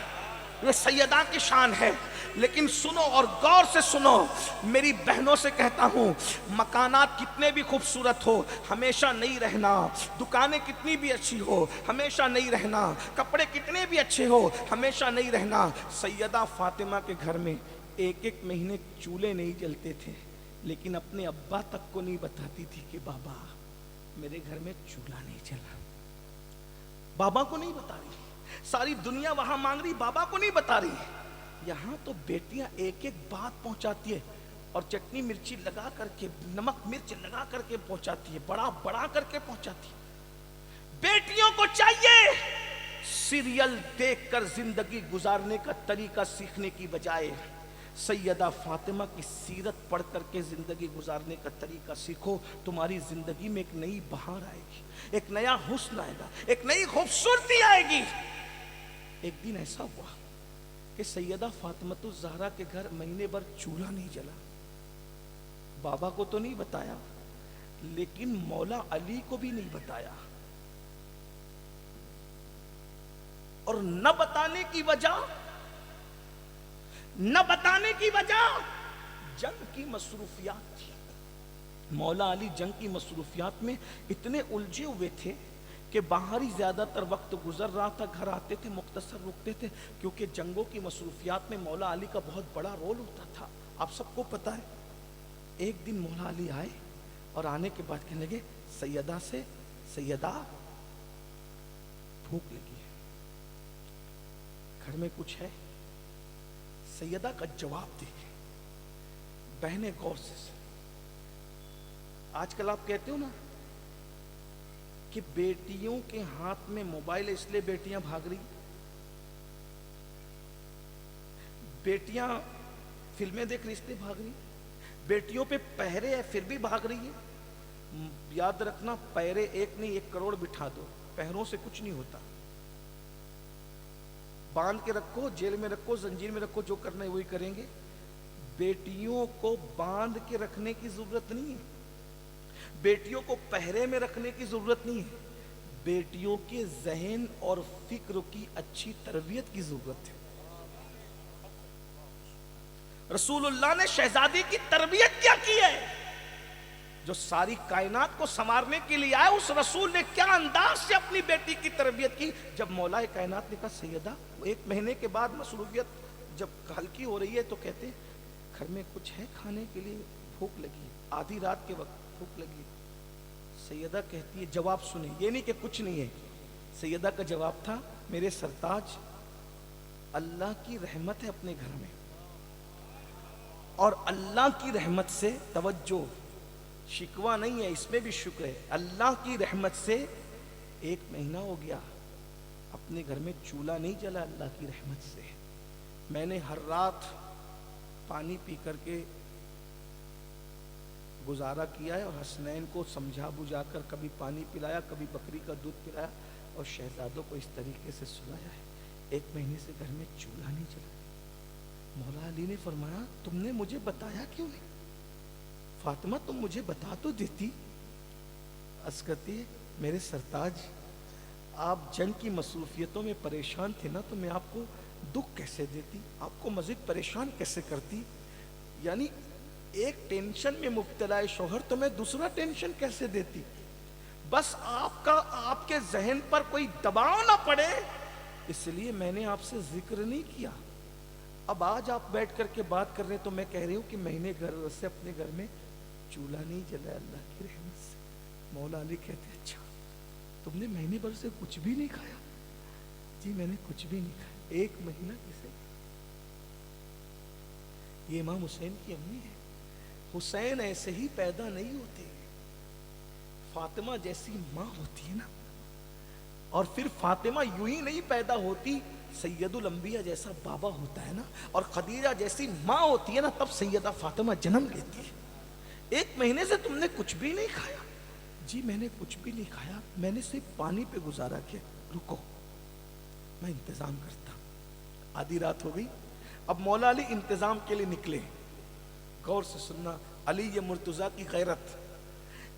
یہ سیدہ کی شان ہے۔ لیکن سنو اور غور سے سنو، میری بہنوں سے کہتا ہوں، مکانات کتنے بھی خوبصورت ہو ہمیشہ نہیں رہنا، دکانیں کتنی بھی اچھی ہو ہمیشہ نہیں رہنا، کپڑے کتنے بھی اچھے ہو ہمیشہ نہیں رہنا۔ سیدہ فاطمہ کے گھر میں ایک ایک مہینے چولہے نہیں جلتے تھے، لیکن اپنے ابا تک کو نہیں بتاتی تھی کہ بابا میرے گھر میں چولہا نہیں چلا۔ بابا کو نہیں بتا رہی، ساری دنیا وہاں مانگ رہی، بابا کو نہیں بتا رہی۔ یہاں تو بیٹیاں ایک ایک بات پہنچاتی ہے اور چٹنی مرچی لگا کر کے، نمک مرچ لگا کر کے پہنچاتی ہے، بڑا بڑا کر کے پہنچاتی ہے۔ بیٹیوں کو چاہیے سیریل دیکھ کر زندگی گزارنے کا طریقہ سیکھنے کی بجائے سیدہ فاطمہ کی سیرت پڑھ کر کے زندگی گزارنے کا طریقہ سیکھو، تمہاری زندگی میں ایک نئی بہار آئے گی، ایک نیا حسن آئے گا، ایک نئی خوبصورتی آئے گی۔ ایک دن ایسا ہوا کہ سیدہ فاطمۃ الزہرا کے گھر مہینے بھر چولہا نہیں جلا۔ بابا کو تو نہیں بتایا، لیکن مولا علی کو بھی نہیں بتایا، اور نہ بتانے کی وجہ جنگ کی مصروفیات تھی۔ مولا علی جنگ کی مصروفیات میں اتنے الجھے ہوئے تھے کہ باہر ہی زیادہ تر وقت گزر رہا تھا، گھر آتے تھے مختصر رکتے تھے، کیونکہ جنگوں کی مصروفیات میں مولا علی کا بہت بڑا رول ہوتا تھا، آپ سب کو پتہ ہے۔ ایک دن مولا علی آئے اور آنے کے بعد کہنے لگے سیدہ سے، سیدہ بھوک لگی ہے، گھر میں کچھ ہے؟ سیدہ کا جواب دیکھیں، بہنیں غور سے سنیں۔ آج کل آپ کہتے ہو نا کہ بیٹیوں کے ہاتھ میں موبائل ہے اس لیے بیٹیاں بھاگ رہی، بیٹیاں فلمیں دیکھ رہی اس لیے بھاگ رہی، بیٹیوں پہ پہرے ہے پھر بھی بھاگ رہی ہے۔ یاد رکھنا، پہرے ایک نہیں 1 کروڑ بٹھا دو، پہروں سے کچھ نہیں ہوتا، باندھ کے رکھو، جیل میں رکھو، زنجیر میں رکھو، جو کرنا ہے وہی کریں گے۔ بیٹیوں کو باندھ کے رکھنے کی ضرورت نہیں ہے، بیٹیوں کو پہرے میں رکھنے کی ضرورت نہیں ہے، بیٹیوں کے ذہن اور فکر کی اچھی تربیت کی ضرورت ہے۔ رسول اللہ نے شہزادی کی تربیت کیا کی ہے؟ جو ساری کائنات کو سنوارنے کے لیے آئے، اس رسول نے کیا انداز سے اپنی بیٹی کی تربیت کی؟ جب مولا کائنات نے کہا سیدہ، 1 مہینے کے بعد مصروفیت جب ہلکی ہو رہی ہے تو کہتے گھر میں کچھ ہے کھانے کے لیے، بھوک لگی ہے، آدھی رات کے وقت بھوک لگی ہے۔ سیدہ کہتی ہے، جواب سنیں، یہ نہیں کہ کچھ نہیں ہے، سیدہ کا جواب تھا میرے سرتاج، اللہ کی رحمت ہے اپنے گھر میں، اور اللہ کی رحمت سے، توجہ، شکوہ نہیں ہے، اس میں بھی شکر ہے، اللہ کی رحمت سے 1 مہینہ ہو گیا اپنے گھر میں چولہا نہیں جلا، اللہ کی رحمت سے میں نے ہر رات پانی پی کر کے گزارا کیا ہے، اور حسنین کو سمجھا بجھا کر کبھی پانی پلایا، کبھی بکری کا دودھ پلایا، اور شہزادوں کو اس طریقے سے سلایا ہے، 1 مہینے سے گھر میں چولہا نہیں جلا۔ مولا علی نے فرمایا تم نے مجھے بتایا کیوں نہیں؟ فاطمہ تم مجھے بتا تو دیتی۔ عرض کرتی ہے میرے سرتاج، آپ جنگ کی مصروفیتوں میں پریشان تھے نا، تو میں آپ کو دکھ کیسے دیتی، آپ کو مزید پریشان کیسے کرتی؟ یعنی ایک ٹینشن میں مبتلا ہے شوہر تو میں دوسرا ٹینشن کیسے دیتی؟ بس آپ کے ذہن پر کوئی دباؤ نہ پڑے اس لیے میں نے آپ سے ذکر نہیں کیا۔ اب آج آپ بیٹھ کر کے بات کر رہے ہیں تو میں کہہ رہی ہوں کہ مہینے گھر سے اپنے گھر میں چولہا نہیں جلایا اللہ کی رحمت سے۔ مولا علی کہتے ہیں اچھا تم نے مہینے بھر سے کچھ بھی نہیں کھایا؟ جی میں نے کچھ بھی نہیں کھایا۔ 1 مہینہ کسے؟ یہ امام حسین کی امی ہے۔ حسین ایسے ہی پیدا نہیں ہوتے، فاطمہ جیسی ماں ہوتی ہے نا، اور پھر فاطمہ یوں ہی نہیں پیدا ہوتی، سید الانبیاء جیسا بابا ہوتا ہے نا، اور خدیجہ جیسی ماں ہوتی ہے نا، تب سیدہ فاطمہ جنم لیتی ہے۔ 1 مہینے سے تم نے کچھ بھی نہیں کھایا؟ جی میں نے کچھ بھی نہیں کھایا، میں نے صرف پانی پہ گزارا کیا۔ رکو میں انتظام کرتا۔ آدھی رات ہو گئی، اب مولا علی انتظام کے لیے نکلے۔ غور سے سننا، علی یہ مرتضیٰ کی غیرت،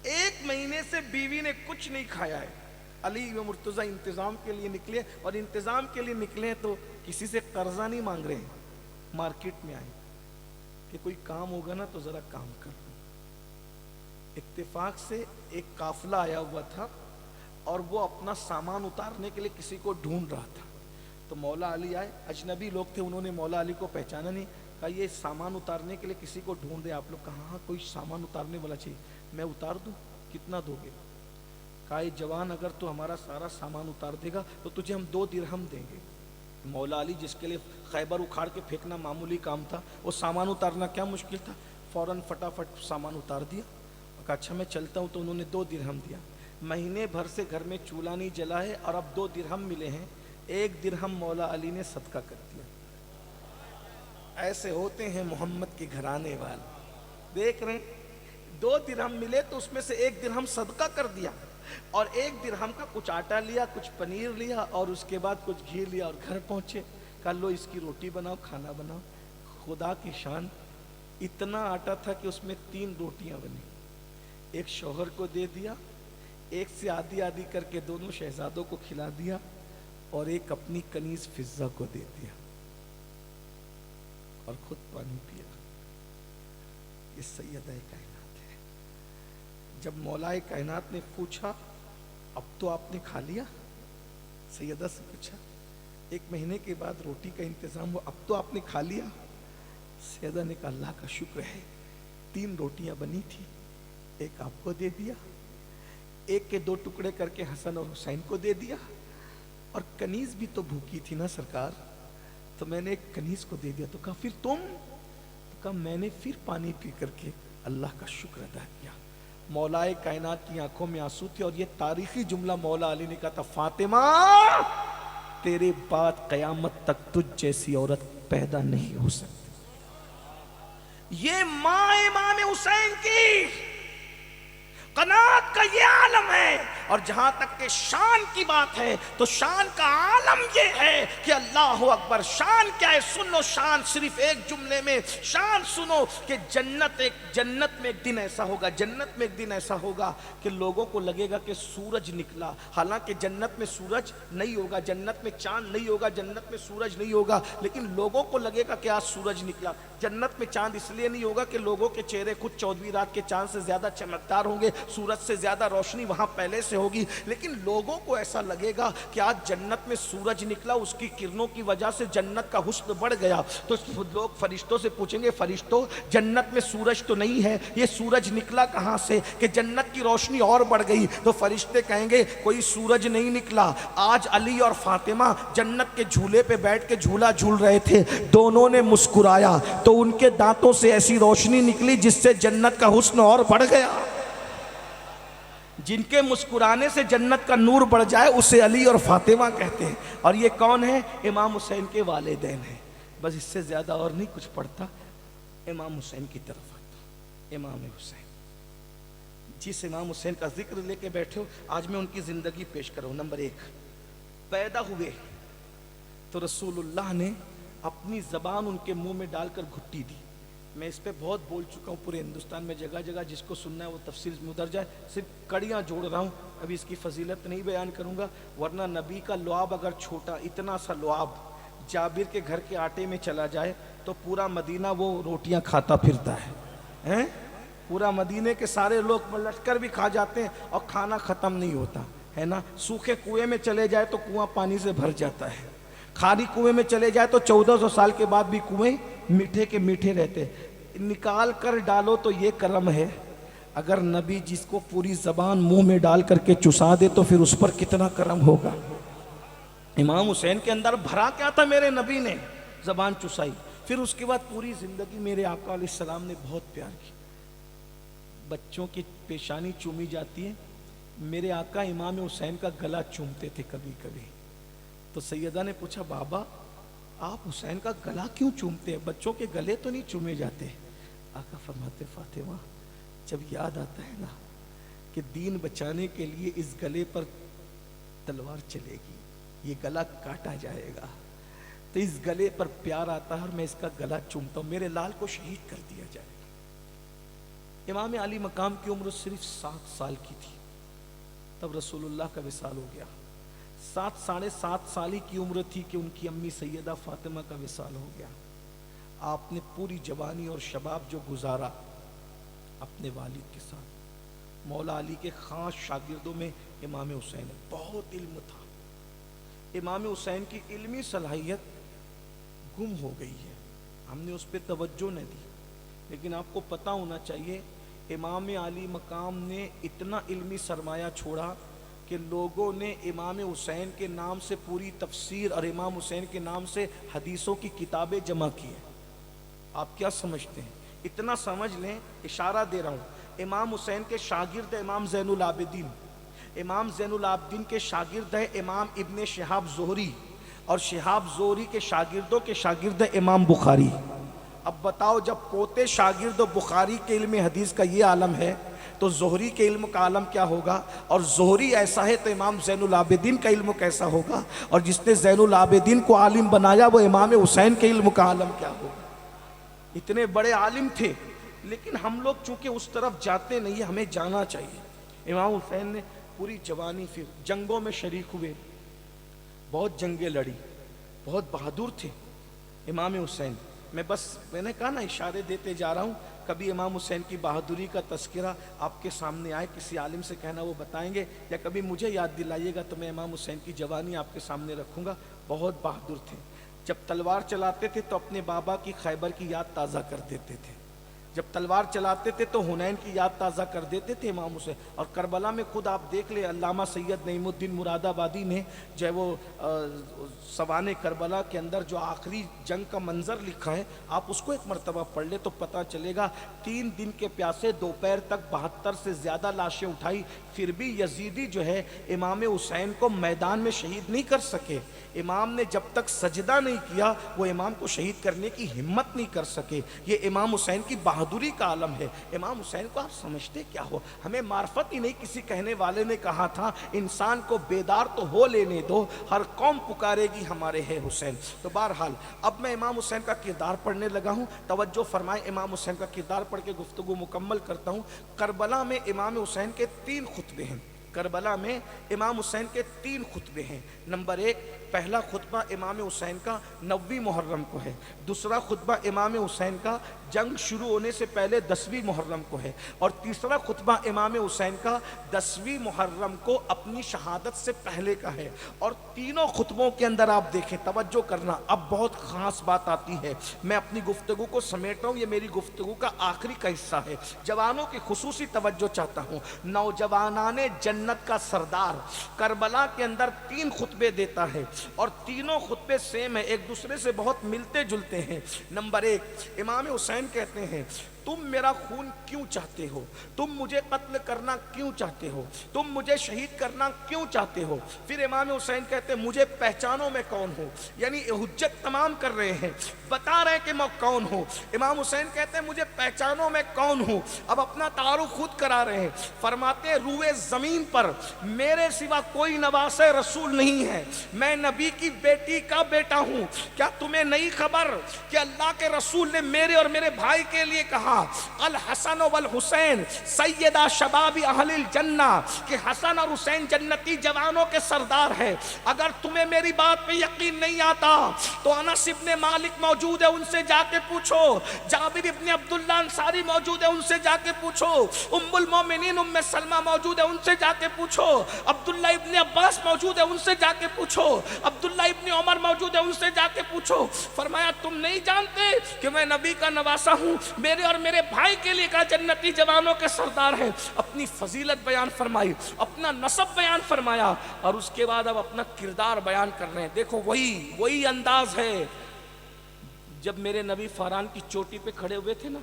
1 مہینے سے بیوی نے کچھ نہیں کھایا ہے، علی و مرتضیٰ انتظام کے لیے نکلے، اور انتظام کے لیے نکلے تو کسی سے قرضہ نہیں مانگ رہے ہیں، مارکیٹ میں آئے کہ کوئی کام ہوگا نا تو ذرا کام کر لو۔ اتفاق سے ایک قافلہ آیا ہوا تھا اور وہ اپنا سامان اتارنے کے لیے کسی کو ڈھونڈ رہا تھا، تو مولا علی آئے، اجنبی لوگ تھے، انہوں نے مولا علی کو پہچانا نہیں، کہا یہ سامان اتارنے کے لیے کسی کو ڈھونڈ رہے آپ لوگ؟ کہا ہاں کوئی سامان اتارنے والا چاہیے۔ میں اتار دوں؟ کتنا دو گے؟ کہا یہ جوان اگر تو ہمارا سارا سامان اتار دے گا تو تجھے ہم 2 درہم دیں گے۔ مولا علی جس کے لیے خیبر اکھاڑ کے پھینکنا معمولی کام تھا، وہ سامان اتارنا کیا مشکل تھا، فوراً فٹافٹ سامان اتار دیا۔ کہا اچھا میں چلتا ہوں، تو انہوں نے 2 درہم دیا۔ مہینے بھر سے گھر میں چولہا نہیں جلا ہے اور اب 2 درہم ملے ہیں، 1 درہم مولا علی نے صدقہ کر دیا۔ ایسے ہوتے ہیں محمد کے گھرانے والے، دیکھ رہے ہیں 2 درہم ملے تو اس میں سے 1 درہم صدقہ کر دیا، اور 1 درہم کا کچھ آٹا لیا، کچھ پنیر لیا، اور اس کے بعد کچھ گھی لیا، اور گھر پہنچے، کہا لو اس کی روٹی بناؤ، کھانا بناؤ۔ خدا کی شان، اتنا آٹا تھا کہ اس میں 3 روٹیاں بنی، ایک شوہر کو دے دیا، ایک سے آدھی آدھی کر کے دونوں شہزادوں کو کھلا دیا، اور ایک اپنی کنیز فضہ کو دے دیا، اور خود پانی پیا۔ یہ سیدہ کائنات ہے۔ جب مولا کائنات نے پوچھا اب تو آپ نے کھا لیا؟ سیدہ سے پوچھا 1 مہینے کے بعد روٹی کا انتظام ہوا، اب تو آپ نے کھا لیا؟ سیدہ نے کہا اللہ کا شکر ہے، 3 روٹیاں بنی تھی، ایک آپ کو دے دیا، ایک کے 2 ٹکڑے کر کے حسن اور حسین کو دے دیا، اور کنیز بھی تو بھوکی تھی نا سرکار، تو میں نے ایک کنیز کو دے دیا۔ تو کہا پھر تم؟ تو کہا میں نے پھر پانی پی کر کے اللہ کا شکر ادا کیا۔ مولا کائنات کی آنکھوں میں آنسو تھے، اور یہ تاریخی جملہ مولا علی نے کہا تھا، فاطمہ تیرے بعد قیامت تک تجھ جیسی عورت پیدا نہیں ہو سکتی۔ یہ ماں امام حسین کی قناعت کا یہ عالم ہے۔ اور جہاں تک کہ شان کی بات ہے تو شان کا عالم یہ ہے کہ اللہ اکبر، شان کیا ہے؟ سنو شان صرف ایک جملے میں، شان سنو کہ جنت میں ایک دن ایسا ہوگا، جنت میں ایک دن ایسا ہوگا کہ لوگوں کو لگے گا کہ سورج نکلا، حالانکہ جنت میں سورج نہیں ہوگا، جنت میں چاند نہیں ہوگا، جنت میں سورج نہیں ہوگا، لیکن لوگوں کو لگے گا کہ آج سورج نکلا۔ جنت میں چاند اس لیے نہیں ہوگا کہ لوگوں کے چہرے خود 14ویں رات کے چاند سے زیادہ چمکدار ہوں گے، سورج سے زیادہ روشنی وہاں پہلے سے ہوگی، لیکن لوگوں کو ایسا لگے گا کہ آج جنت میں سورج نکلا، اس کی کرنوں کی وجہ سے جنت کا حسن بڑھ گیا۔ تو لوگ فرشتوں سے پوچھیں گے، فرشتوں جنت میں سورج تو نہیں ہے، یہ سورج نکلا کہاں سے کہ جنت کی روشنی اور بڑھ گئی؟ تو فرشتے کہیں گے کوئی سورج نہیں نکلا، آج علی اور فاطمہ جنت کے جھولے پہ بیٹھ کے جھولا جھول رہے تھے، دونوں نے مسکرایا تو ان کے دانتوں سے ایسی روشنی نکلی جس سے جنت کا حسن اور بڑھ گیا۔ جن کے مسکرانے سے جنت کا نور بڑھ جائے اسے علی اور فاطمہ کہتے ہیں۔ اور یہ کون ہے؟ امام حسین کے والدین ہیں۔ بس اس سے زیادہ اور نہیں کچھ پڑھتا، امام حسین کی طرف آتا۔ امام حسین، جس امام حسین کا ذکر لے کے بیٹھے ہو، آج میں ان کی زندگی پیش کروں۔ نمبر 1، پیدا ہوئے تو رسول اللہ نے اپنی زبان ان کے منہ میں ڈال کر گھٹی دی۔ میں اس پہ بہت بول چکا ہوں، پورے ہندوستان میں جگہ جگہ، جس کو سننا ہے وہ تفصیل میں ادھر جائے، صرف کڑیاں جوڑ رہا ہوں، ابھی اس کی فضیلت نہیں بیان کروں گا، ورنہ نبی کا لعاب اگر چھوٹا، اتنا سا لعاب جابر کے گھر کے آٹے میں چلا جائے تو پورا مدینہ وہ روٹیاں کھاتا پھرتا ہے، پورا مدینے کے سارے لوگ لشکر بھی کھا جاتے ہیں اور کھانا ختم نہیں ہوتا ہے نا۔ سوکھے کنویں میں چلے جائے تو کنواں پانی سے بھر جاتا ہے، کھاری کنویں میں چلے جائے تو 1400 سال کے بعد بھی کنویں میٹھے کے میٹھے رہتے۔ نکال کر ڈالو تو یہ کرم ہے، اگر نبی جس کو پوری زبان منہ میں ڈال کر کے چسا دے تو پھر اس پر کتنا کرم ہوگا۔ امام حسین کے اندر بھرا کیا تھا؟ میرے نبی نے زبان چسائی، پھر اس کے بعد پوری زندگی میرے آقا علیہ السلام نے بہت پیار کی۔ بچوں کی پیشانی چومی جاتی ہے، میرے آقا امام حسین کا گلا چومتے تھے کبھی کبھی۔ تو سیدہ نے پوچھا بابا آپ حسین کا گلا کیوں چومتے ہیں؟ بچوں کے گلے تو نہیں چومے جاتے؟ آقا فرماتے فاطمہ جب یاد آتا ہے نا کہ دین بچانے کے لیے اس گلے پر تلوار چلے گی، یہ گلا کاٹا جائے گا، تو اس گلے پر پیار آتا ہے اور میں اس کا گلا چومتا ہوں، میرے لال کو شہید کر دیا جائے گا۔ امام علی مقام کی عمر صرف 7 سال کی تھی، تب رسول اللہ کا وصال ہو گیا۔ 7 ساڑھے 7 سال کی عمر تھی کہ ان کی امی سیدہ فاطمہ کا وصال ہو گیا۔ آپ نے پوری جوانی اور شباب جو گزارا اپنے والد کے ساتھ، مولا علی کے خاص شاگردوں میں امام حسین ہے، بہت علم تھا۔ امام حسین کی علمی صلاحیت گم ہو گئی ہے، ہم نے اس پہ توجہ نہیں دی، لیکن آپ کو پتہ ہونا چاہیے امام علی مقام نے اتنا علمی سرمایہ چھوڑا کہ لوگوں نے امام حسین کے نام سے پوری تفسیر اور امام حسین کے نام سے حدیثوں کی کتابیں جمع کی ہیں۔ آپ کیا سمجھتے ہیں؟ اتنا سمجھ لیں، اشارہ دے رہا ہوں، امام حسین کے شاگرد امام زین العابدین، امام زین العابدین کے شاگرد ہے امام ابن شہاب زہری، اور شہاب زہری کے شاگردوں کے شاگرد ہے امام بخاری۔ اب بتاؤ جب پوتے شاگرد بخاری کے علم حدیث کا یہ عالم ہے تو زہری کے علم کا عالم کیا ہوگا؟ اور زہری ایسا ہے تو امام زین العابدین کا علم کیسا ہوگا؟ اور جس نے زین العابدین کو عالم بنایا وہ امام حسین کے علم کا عالم کیا ہوگا؟ اتنے بڑے عالم تھے، لیکن ہم لوگ چونکہ اس طرف جاتے نہیں، ہمیں جانا چاہیے۔ امام حسین نے پوری جوانی پھر جنگوں میں شریک ہوئے، بہت جنگیں لڑی، بہت بہادر تھے امام حسین۔ میں نے کہا نا اشارے دیتے جا رہا ہوں کبھی امام حسین کی بہادری کا تذکرہ آپ کے سامنے آئے، کسی عالم سے کہنا وہ بتائیں گے، یا کبھی مجھے یاد دلائیے گا تو میں امام حسین کی جوانی آپ کے سامنے رکھوں گا۔ بہت بہادر تھے، جب تلوار چلاتے تھے تو اپنے بابا کی خیبر کی یاد تازہ کر دیتے تھے، جب تلوار چلاتے تھے تو حنین کی یاد تازہ کر دیتے تھے امام حسین۔ اور کربلا میں خود آپ دیکھ لیں، علامہ سید نعیم الدین مراد آبادی نے جو ہے وہ سوانح کربلا کے اندر جو آخری جنگ کا منظر لکھا ہے، آپ اس کو ایک مرتبہ پڑھ لیں تو پتہ چلے گا۔ 3 دن کے پیاسے دوپہر تک 72 سے زیادہ لاشیں اٹھائی، پھر بھی یزیدی جو ہے امام حسین کو میدان میں شہید نہیں کر سکے۔ امام نے جب تک سجدہ نہیں کیا وہ امام کو شہید کرنے کی ہمت نہیں کر سکے۔ یہ امام حسین کی بہادری کا عالم ہے۔ امام حسین کو آپ سمجھتے کیا ہو؟ ہمیں معرفت ہی نہیں، کسی کہنے والے نے کہا تھا انسان کو بیدار تو ہو لینے دو، ہر قوم پکارے گی ہمارے ہے حسین۔ تو بہرحال اب میں امام حسین کا کردار پڑھنے لگا ہوں، توجہ فرمائیں، امام حسین کا کردار پڑھ کے گفتگو مکمل کرتا ہوں۔ کربلا میں امام حسین کے 3 خطبے ہیں، کربلا میں امام حسین کے 3 خطبے ہیں۔ نمبر 1، پہلا خطبہ امام حسین کا 9ویں محرم کو ہے، دوسرا خطبہ امام حسین کا جنگ شروع ہونے سے پہلے 10ویں محرم کو ہے، اور تیسرا خطبہ امام حسین کا 10ویں محرم کو اپنی شہادت سے پہلے کا ہے۔ اور تینوں خطبوں کے اندر آپ دیکھیں، توجہ کرنا، اب بہت خاص بات آتی ہے، میں اپنی گفتگو کو سمیٹ رہا ہوں، یہ میری گفتگو کا آخری کا حصہ ہے، جوانوں کی خصوصی توجہ چاہتا ہوں۔ نوجوانان جنت کا سردار کربلا کے اندر 3 خطبے دیتا ہے، اور تینوں خطبے سیم ہیں، ایک دوسرے سے بہت ملتے جلتے ہیں۔ نمبر 1، امام حسین کہتے ہیں تم میرا خون کیوں چاہتے ہو؟ تم مجھے قتل کرنا کیوں چاہتے ہو؟ تم مجھے شہید کرنا کیوں چاہتے ہو؟ پھر امام حسین کہتے ہیں مجھے پہچانو میں کون ہوں، یعنی حجت تمام کر رہے ہیں، بتا رہے ہیں کہ میں کون ہوں۔ امام حسین کہتے ہیں مجھے پہچانو میں کون ہوں، اب اپنا تعارف خود کرا رہے ہیں، فرماتے ہیں روئے زمین پر میرے سوا کوئی نواس رسول نہیں ہے، میں نبی کی بیٹی کا بیٹا ہوں۔ کیا تمہیں نہیں خبر کہ اللہ کے رسول نے میرے اور میرے بھائی کے لیے کہا الحسن والحسین سیدہ شباب اہل الجنہ، کہ حسن اور حسین جنتی جوانوں کے سردار ہے۔ اگر تمہیں میری بات پہ یقین نہیں آتا تو انس ابن مالک موجود ہے، ان سے جا کے پوچھو، جابر ابن عبداللہ انصاری موجود ہے، ان سے جا کے پوچھو، ام المومنین ام سلمہ موجود ہے، ان سے جا کے پوچھو، عبداللہ ابن عباس موجود ہے، ان سے جا کے پوچھو، عبداللہ ابن عمر موجود ہے، ان سے جا کے پوچھو۔ فرمایا تم نہیں جانتے کہ میں نبی کا نواسا ہوں، میرے اور میرے بھائی کے لیے کہا جنتی جوانوں کے سردار ہیں۔ اپنی فضیلت بیان فرمائی، اپنا نسب بیان فرمایا، اور اس کے بعد اب اپنا کردار بیان کر رہے ہیں۔ دیکھو وہی انداز ہے۔ جب میرے نبی فاران کی چوٹی پہ کھڑے ہوئے تھے نا،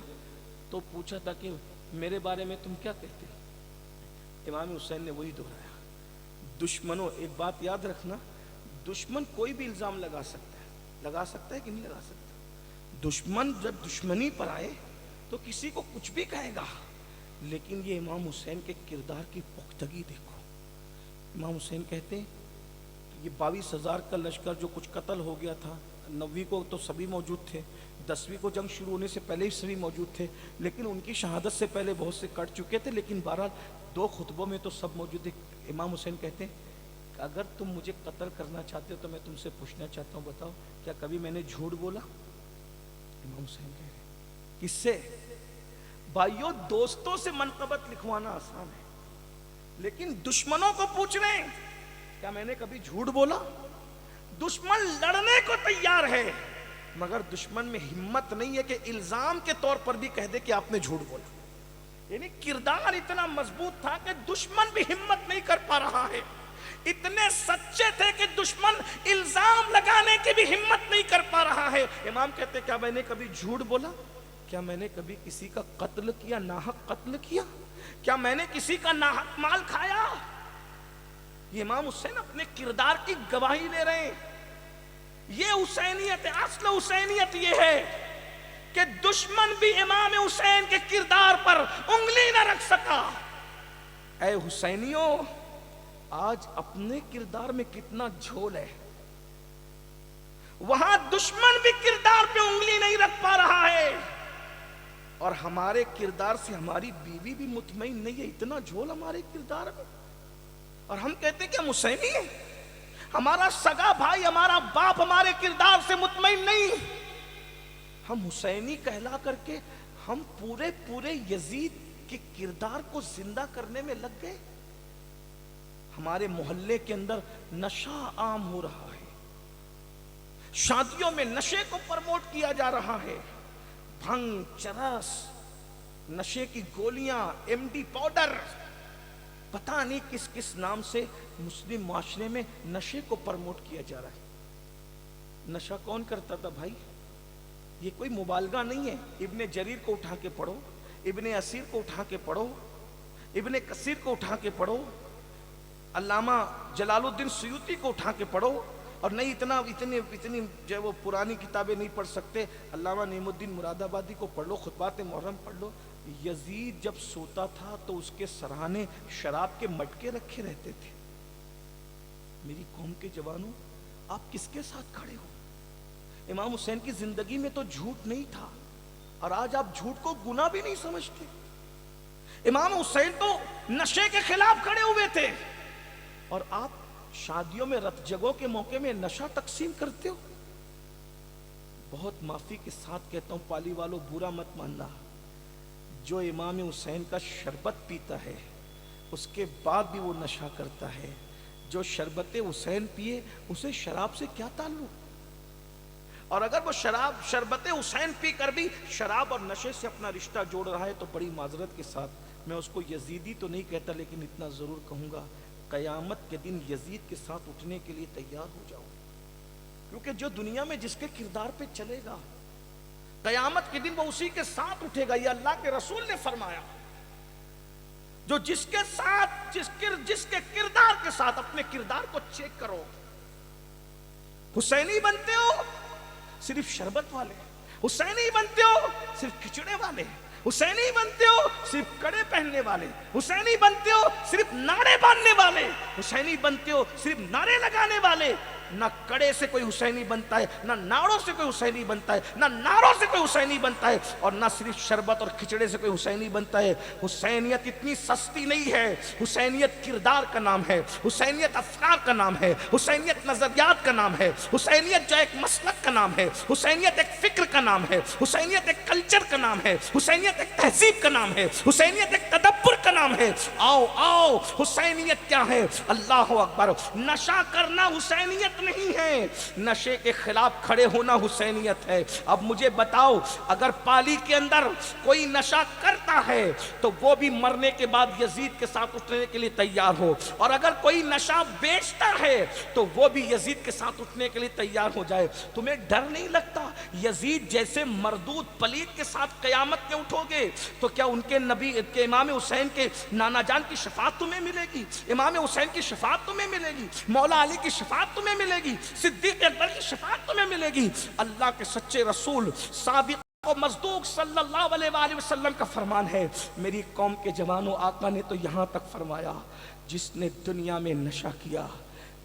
تو پوچھا تھا کہ میرے بارے میں تم کیا کہتے ہیں؟ امام حسین نے وہی دہرایا۔ دشمنوں، ایک بات یاد رکھنا، دشمن کوئی بھی الزام لگا سکتا ہے کہ نہیں لگا سکتا۔ دشمن جب دشمنی پر آئے تو کسی کو کچھ بھی کہے گا، لیکن یہ امام حسین کے کردار کی پختگی دیکھو۔ امام حسین کہتے ہیں یہ 22,000 کا لشکر جو کچھ قتل ہو گیا تھا، 9ویں کو تو سبھی موجود تھے، 10ویں کو جنگ شروع ہونے سے پہلے ہی سبھی موجود تھے، لیکن ان کی شہادت سے پہلے بہت سے کٹ چکے تھے، لیکن بہرحال 2 خطبوں میں تو سب موجود تھے۔ امام حسین کہتے ہیں کہ اگر تم مجھے قتل کرنا چاہتے ہو تو میں تم سے پوچھنا چاہتا ہوں، بتاؤ کیا کبھی میں نے جھوٹ بولا؟ امام حسین کہہ رہے ہیں کس سے؟ بھائیو، دوستوں سے منقبت لکھوانا آسان ہے، لیکن دشمنوں کو پوچھ رہے ہیں کیا میں نے کبھی جھوٹ بولا؟ دشمن لڑنے کو تیار ہے، مگر دشمن میں ہمت نہیں ہے کہ الزام کے طور پر بھی کہہ دے کہ آپ نے جھوٹ بولا۔ یعنی کردار اتنا مضبوط تھا کہ دشمن بھی ہمت نہیں کر پا رہا ہے، اتنے سچے تھے کہ دشمن الزام لگانے کی بھی ہمت نہیں کر پا رہا ہے۔ امام کہتے کیا میں نے کبھی جھوٹ بولا؟ کیا میں نے کبھی کسی کا قتل کیا، ناحق قتل کیا؟ کیا میں نے کسی کا ناحق مال کھایا؟ یہ امام حسین اپنے کردار کی گواہی دے رہے ہیں۔ یہ حسینیت ہے، اصل حسینیت یہ ہے کہ دشمن بھی امام حسین کے کردار پر انگلی نہ رکھ سکا۔ اے حسینیوں، آج اپنے کردار میں کتنا جھول ہے، وہاں دشمن بھی کردار پہ انگلی نہیں رکھ پا رہا ہے، اور ہمارے کردار سے ہماری بیوی بھی مطمئن نہیں ہے، اتنا جھول ہمارے کردار میں، اور ہم کہتے ہیں کہ ہم حسینی ہیں۔ ہمارا سگا بھائی، ہمارا باپ ہمارے کردار سے مطمئن نہیں، ہم حسینی کہلا کر کے ہم پورے پورے یزید کے کردار کو زندہ کرنے میں لگ گئے. ہمارے محلے کے اندر نشہ عام ہو رہا ہے, شادیوں میں نشے کو پروموٹ کیا جا رہا ہے, بھنگ, چرس, نشے کی گولیاں, ایم ڈی پاؤڈر, پتہ نہیں کس کس نام سے مسلم معاشرے میں نشے کو پروموٹ کیا جا رہا ہے. نشہ کون کرتا تھا بھائی؟ یہ کوئی مبالغہ نہیں ہے. ابن جریر کو اٹھا کے پڑھو, ابن اسیر کو اٹھا کے پڑھو, ابن کثیر کو اٹھا کے پڑھو, علامہ جلال الدین سیوطی کو اٹھا کے پڑھو, اور نہیں اتنی جو وہ پرانی کتابیں نہیں پڑھ سکتے, علامہ نعیم الدین مراد آبادی کو پڑھ لو, خطبات محرم پڑھ لو. یزید جب سوتا تھا تو اس کے سرہانے شراب کے مٹکے رکھے رہتے تھے. میری قوم کے جوانوں, آپ کس کے ساتھ کھڑے ہو؟ امام حسین کی زندگی میں تو جھوٹ نہیں تھا, اور آج آپ جھوٹ کو گناہ بھی نہیں سمجھتے. امام حسین تو نشے کے خلاف کھڑے ہوئے تھے, اور آپ شادیوں میں رت جگہوں کے موقع میں نشہ تقسیم کرتے ہو. بہت معافی کے ساتھ کہتا ہوں پالی والوں, برا مت ماننا. جو امام حسین کا شربت پیتا ہے اس کے بعد بھی وہ نشہ کرتا ہے. جو شربت حسین پیے اسے شراب سے کیا تعلق؟ اور اگر وہ شربت حسین پی کر بھی شراب اور نشے سے اپنا رشتہ جوڑ رہا ہے تو بڑی معذرت کے ساتھ میں اس کو یزیدی تو نہیں کہتا, لیکن اتنا ضرور کہوں گا, قیامت کے دن یزید کے ساتھ اٹھنے کے لیے تیار ہو جاؤ. کیونکہ جو دنیا میں جس کے کردار پہ چلے گا, قیامت کے دن وہ اسی کے ساتھ اٹھے گا. یہ اللہ کے رسول نے فرمایا, جو جس کے ساتھ جس کے کردار کے ساتھ اپنے کردار کو چیک کرو. حسینی بنتے ہو صرف شربت والے, حسینی بنتے ہو صرف کھچڑے والے, حسینی بنتے ہو صرف کڑے پہننے والے, حسینی بنتے ہو صرف نعرے باندھنے والے, حسینی بنتے ہو صرف نعرے لگانے والے. نہ کڑے سے کوئی حسینی بنتا ہے, نہ نعروں سے کوئی حسینی بنتا ہے, نہ نعروں سے کوئی حسینی بنتا ہے, اور نہ صرف شربت اور کھچڑے سے کوئی حسینی بنتا ہے. حسینیت اتنی سستی نہیں ہے. حسینیت کردار کا نام ہے, حسینیت افکار کا نام ہے, حسینیت نظریات کا نام ہے, حسینیت جو ایک مسلک کا نام ہے, حسینیت ایک فکر کا نام ہے, حسینیت ایک کلچر کا نام ہے, حسینیت ایک تہذیب کا نام ہے, حسینیت ایک تدبر کا نام ہے. آؤ آؤ, حسینیت کیا ہے؟ اللہ اکبر. نشہ کرنا حسینیت نہیں ہے, نشے کے خلاف کھڑے ہونا حسینیت ہے. اب مجھے بتاؤ, اگر پالی کے اندر کوئی نشہ کرتا ہے تو وہ بھی مرنے کے بعد یزید کے ساتھ اٹھنے کے لیے تیار ہو, اور اگر کوئی نشہ بیچتا ہے تو وہ بھی یزید کے ساتھ اٹھنے کے لیے تیار ہو جائے. تمہیں ڈر نہیں لگتا یزید جیسے مردود پلید کے ساتھ قیامت کے اٹھو گے تو کیا ان کے نبی کے امام حسین کے نانا جان کی شفاعت تمہیں ملے گی, امام حسین کی شفاعت تمہیں ملے گی, مولا علی کی شفاعت تمہیں ملے گی, صدیق اکبر کی شفاعت تمہیں ملے گی. اللہ کے سچے رسول صادق و مصدوق صلی اللہ علیہ وآلہ وسلم کا فرمان ہے. میری قوم کے جوانوں, آقا نے تو یہاں تک فرمایا, جس نے دنیا میں نشہ کیا